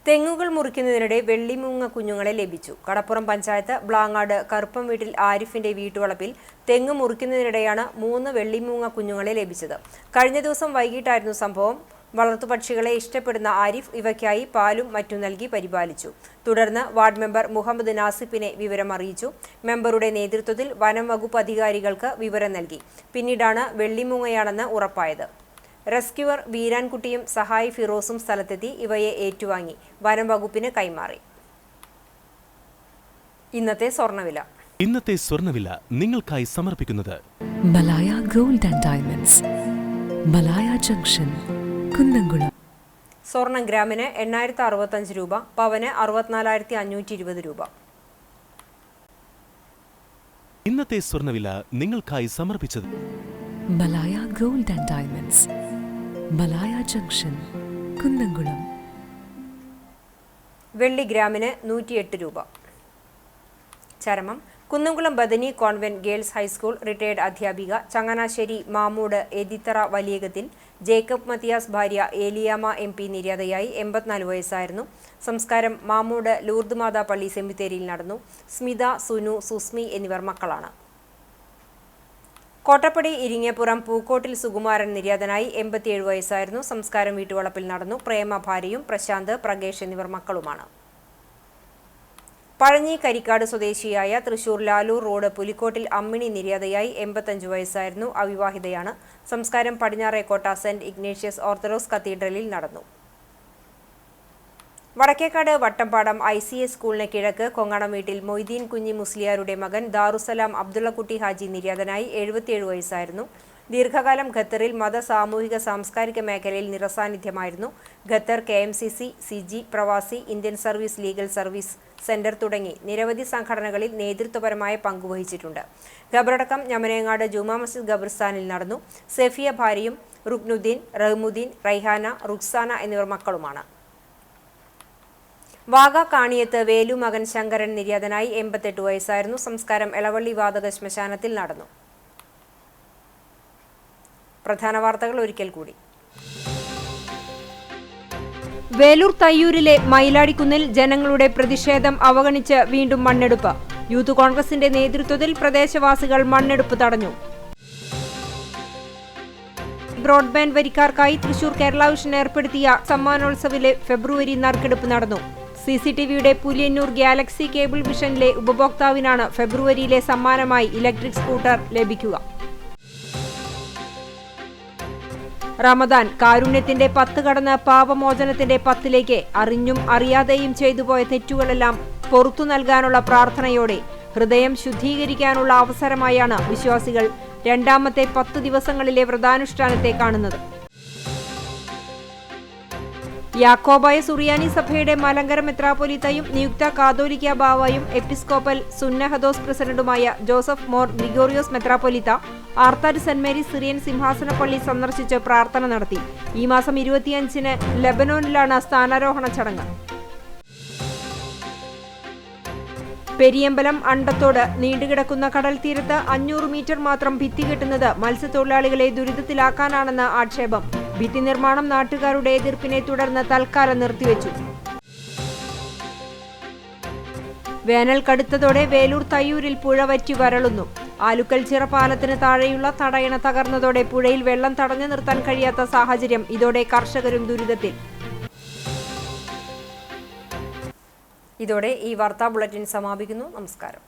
തെങ്ങുകൾ മുറിക്കുന്നതിനിടെ വെള്ളിമൂങ്ങ കുഞ്ഞുങ്ങളെ ലഭിച്ചു. കടപ്പുറം പഞ്ചായത്ത് ബ്ലാങ്ങാട് കറുപ്പം വീട്ടിൽ ആരിഫിന്റെ വീട്ടുവളപ്പിൽ തെങ്ങ് മുറിക്കുന്നതിനിടെയാണ് 3 വെള്ളിമൂങ്ങ കുഞ്ഞുങ്ങളെ ലഭിച്ചത്. കഴിഞ്ഞ ദിവസം വൈകിട്ടായിരുന്നു സംഭവം. വളർത്തുപക്ഷികളെ ഇഷ്ടപ്പെടുന്ന ആരിഫ് ഇവയ്ക്കായി പാലും മറ്റും നൽകി പരിപാലിച്ചു. തുടർന്ന് വാർഡ് മെമ്പർ മുഹമ്മദ് നാസിഫിനെ വിവരം അറിയിച്ചു. മെമ്പറുടെ നേതൃത്വത്തിൽ വനം വകുപ്പ് അധികാരികൾക്ക് വിവരം നൽകി. പിന്നീടാണ് വെള്ളിമൂങ്ങയാണെന്ന് ഉറപ്പായത്. റെസ്ക്യൂവർ വീരാൻകുട്ടിയും സഹായി ഫിറോസും സ്ഥലത്തെത്തി ഇവയെ ഏറ്റുവാങ്ങി വനം വകുപ്പിന് കൈമാറി. ഇന്നത്തെ സ്വർണ്ണവില നിങ്ങൾക്കായി സമർപ്പിക്കുന്നത് Malaya gold and diamonds, Malaya junction, Kunnamkulam. സ്വർണം ഗ്രാമിന് 865 രൂപ, പവന് 64,520 രൂപ. ഇന്നത്തെ സ്വർണ്ണവില നിങ്ങൾക്കായി സമർപ്പിച്ചത് Malaya gold and diamonds, Malaya junction, Kunnamkulam. വെള്ളി ഗ്രാമിന് 108 രൂപ. ചരമം Kunnamkulam Bethany convent girls high school retired അധ്യാപിക ചങ്ങനാശ്ശേരി മാമൂട് എതിത്തറ വലിയകത്തിൽ ജേക്കബ് മത്തിയാസ് ഭാര്യ ഏലിയാമ MP നിര്യാതയായി 84 വയസ്സായിരുന്നു. സംസ്കാരം മാമൂട് ലൂർദ് മാതാ പള്ളി സെമിത്തേരിയിൽ നടന്നു. സ്മിത, സുനു, സുസ്മി എന്നിവർ മക്കളാണ്. കോട്ടപ്പടി ഇരിങ്ങപ്പുറം പൂക്കോട്ടിൽ സുകുമാരൻ നിര്യാതനായി 87 വയസ്സായിരുന്നു. സംസ്കാരം വീട്ടുവളപ്പിൽ നടന്നു. പ്രേമ ഭാര്യയും പ്രശാന്ത്, പ്രകേഷ് എന്നിവർ മക്കളുമാണ്. പഴഞ്ഞി കരിക്കാട് സ്വദേശിയായ തൃശൂർ ലാലൂർ റോഡ് പുലിക്കോട്ടിൽ അമ്മിണി നിര്യാതയായി 85 വയസ്സായിരുന്നു. അവിവാഹിതയാണ്. സംസ്കാരം പടിഞ്ഞാറേക്കോട്ട സെന്റ് ഇഗ്നേഷ്യസ് ഓർത്തഡോക്സ് കത്തീഡ്രലിൽ നടന്നു. വടക്കേക്കാട് വട്ടംപാടം ICS സ്കൂളിന് കിഴക്ക് കൊങ്ങണം വീട്ടിൽ മൊയ്തീൻ കുഞ്ഞി മുസ്ലിയാരുടെ മകൻ ദാറുസലാം അബ്ദുള്ളക്കുട്ടി ഹാജി നിര്യാതനായി 77 വയസ്സായിരുന്നു. ദീർഘകാലം ഖത്തറിൽ മത, സാമൂഹിക, സാംസ്കാരിക മേഖലയിൽ നിറസാന്നിധ്യമായിരുന്നു. ഖത്തർ, KMCC, CG, പ്രവാസി, Indian service, legal service centre തുടങ്ങി നിരവധി സംഘടനകളിൽ നേതൃത്വപരമായ പങ്കുവഹിച്ചിട്ടുണ്ട്. ഖബറടക്കം ഞമനേങ്ങാട് ജുമാ മസ്ജിദ് ഖബർസ്ഥാനിൽ നടന്നു. സെഫിയ ഭാര്യയും റുക്നുദ്ദീൻ, റഹ്മുദ്ദീൻ, റൈഹാന, റുക്സാന എന്നിവർ മക്കളുമാണ്. വാഗ കാണിയത്ത് വേലു മകൻ ശങ്കരൻ നിര്യാതനായി 88 വയസ്സായിരുന്നു. സംസ്കാരം എളവള്ളി വാതക ശ്മശാനത്തിൽ നടന്നു. പ്രധാന വാർത്തകൾ ഒരിക്കൽ കൂടി. വേലൂർ തയ്യൂരിലെ മയിലാടിക്കുന്നിൽ ജനങ്ങളുടെ പ്രതിഷേധം അവഗണിച്ച് വീണ്ടും മണ്ണെടുപ്പ്. യൂത്ത് കോൺഗ്രസിന്റെ നേതൃത്വത്തിൽ പ്രദേശവാസികൾ മണ്ണെടുപ്പ് തടഞ്ഞു. ബ്രോഡ്ബാൻഡ് വരിക്കാർക്കായി തൃശൂർ കേരള വിഷൻ ഏർപ്പെടുത്തിയ സമ്മാനോത്സവിലെ ഫെബ്രുവരി നറുക്കെടുപ്പ് നടന്നു. CCTVയുടെ പുലിയന്നൂർ ഗാലക്സി കേബിൾ വിഷനിലെ ഉപഭോക്താവിനാണ് ഫെബ്രുവരിയിലെ സമ്മാനമായി ഇലക്ട്രിക് സ്കൂട്ടർ ലഭിക്കുക. റമദാൻ കാരുണ്യത്തിന്റെ 10 കടന്ന് പാപമോചനത്തിന്റെ 10ലേക്ക് അറിഞ്ഞും അറിയാതെയും ചെയ്തുപോയ തെറ്റുകളെല്ലാം പൊറുത്തു നൽകാനുള്ള പ്രാർത്ഥനയോടെ ഹൃദയം ശുദ്ധീകരിക്കാനുള്ള അവസരമായാണ് വിശ്വാസികൾ രണ്ടാമത്തെ 10 ദിവസങ്ങളിലെ വ്രതാനുഷ്ഠാനത്തെ കാണുന്നത്. യാക്കോബായ സുറിയാനി സഭയുടെ മലങ്കര മെത്രാപ്പൊലീത്തയും നിയുക്ത കാതോലിക്ക ബാവായും എപ്പിസ്കോപ്പൽ സുന്നഹദോസ് പ്രസിഡന്റുമായ ജോസഫ് മോർ ഗ്രിഗോറിയോസ് മെത്രാപ്പൊലീത്ത ആർത്താട് സെന്റ് മേരീസ് സിറിയൻ സിംഹാസന പള്ളി സന്ദർശിച്ച് പ്രാർത്ഥന നടത്തി. ഈ മാസം 25-ന് ലെബനോനിലാണ് സ്ഥാനാരോഹണ ചടങ്ങ്. പെരിയമ്പലം അണ്ടത്തോട് നീണ്ടുകിടക്കുന്ന കടൽ തീരത്ത് 500 മീറ്റർ മാത്രം ഭിത്തി കെട്ടുന്നത് മത്സ്യത്തൊഴിലാളികളെ ദുരിതത്തിലാക്കാനാണെന്ന് ആക്ഷേപം. ഭിത്തി നിർമ്മാണം നാട്ടുകാരുടെ എതിർപ്പിനെ തുടർന്ന് തൽക്കാലം നിർത്തിവെച്ചു. വേനൽ കടുത്തതോടെ വേലൂർ തയ്യൂരിൽ പുഴ വറ്റി വരളുന്നു. ആലുക്കൽ ചിറ പാലത്തിന് താഴെയുള്ള തടയണ തകർന്നതോടെ പുഴയിൽ വെള്ളം തടഞ്ഞു നിർത്താൻ കഴിയാത്ത സാഹചര്യം. ഇതോടെ കർഷകരും ദുരിതത്തിൽ. ഇതോടെ ഈ വാർത്താ ബുള്ളറ്റിൻ സമാപിക്കുന്നു. നമസ്കാരം.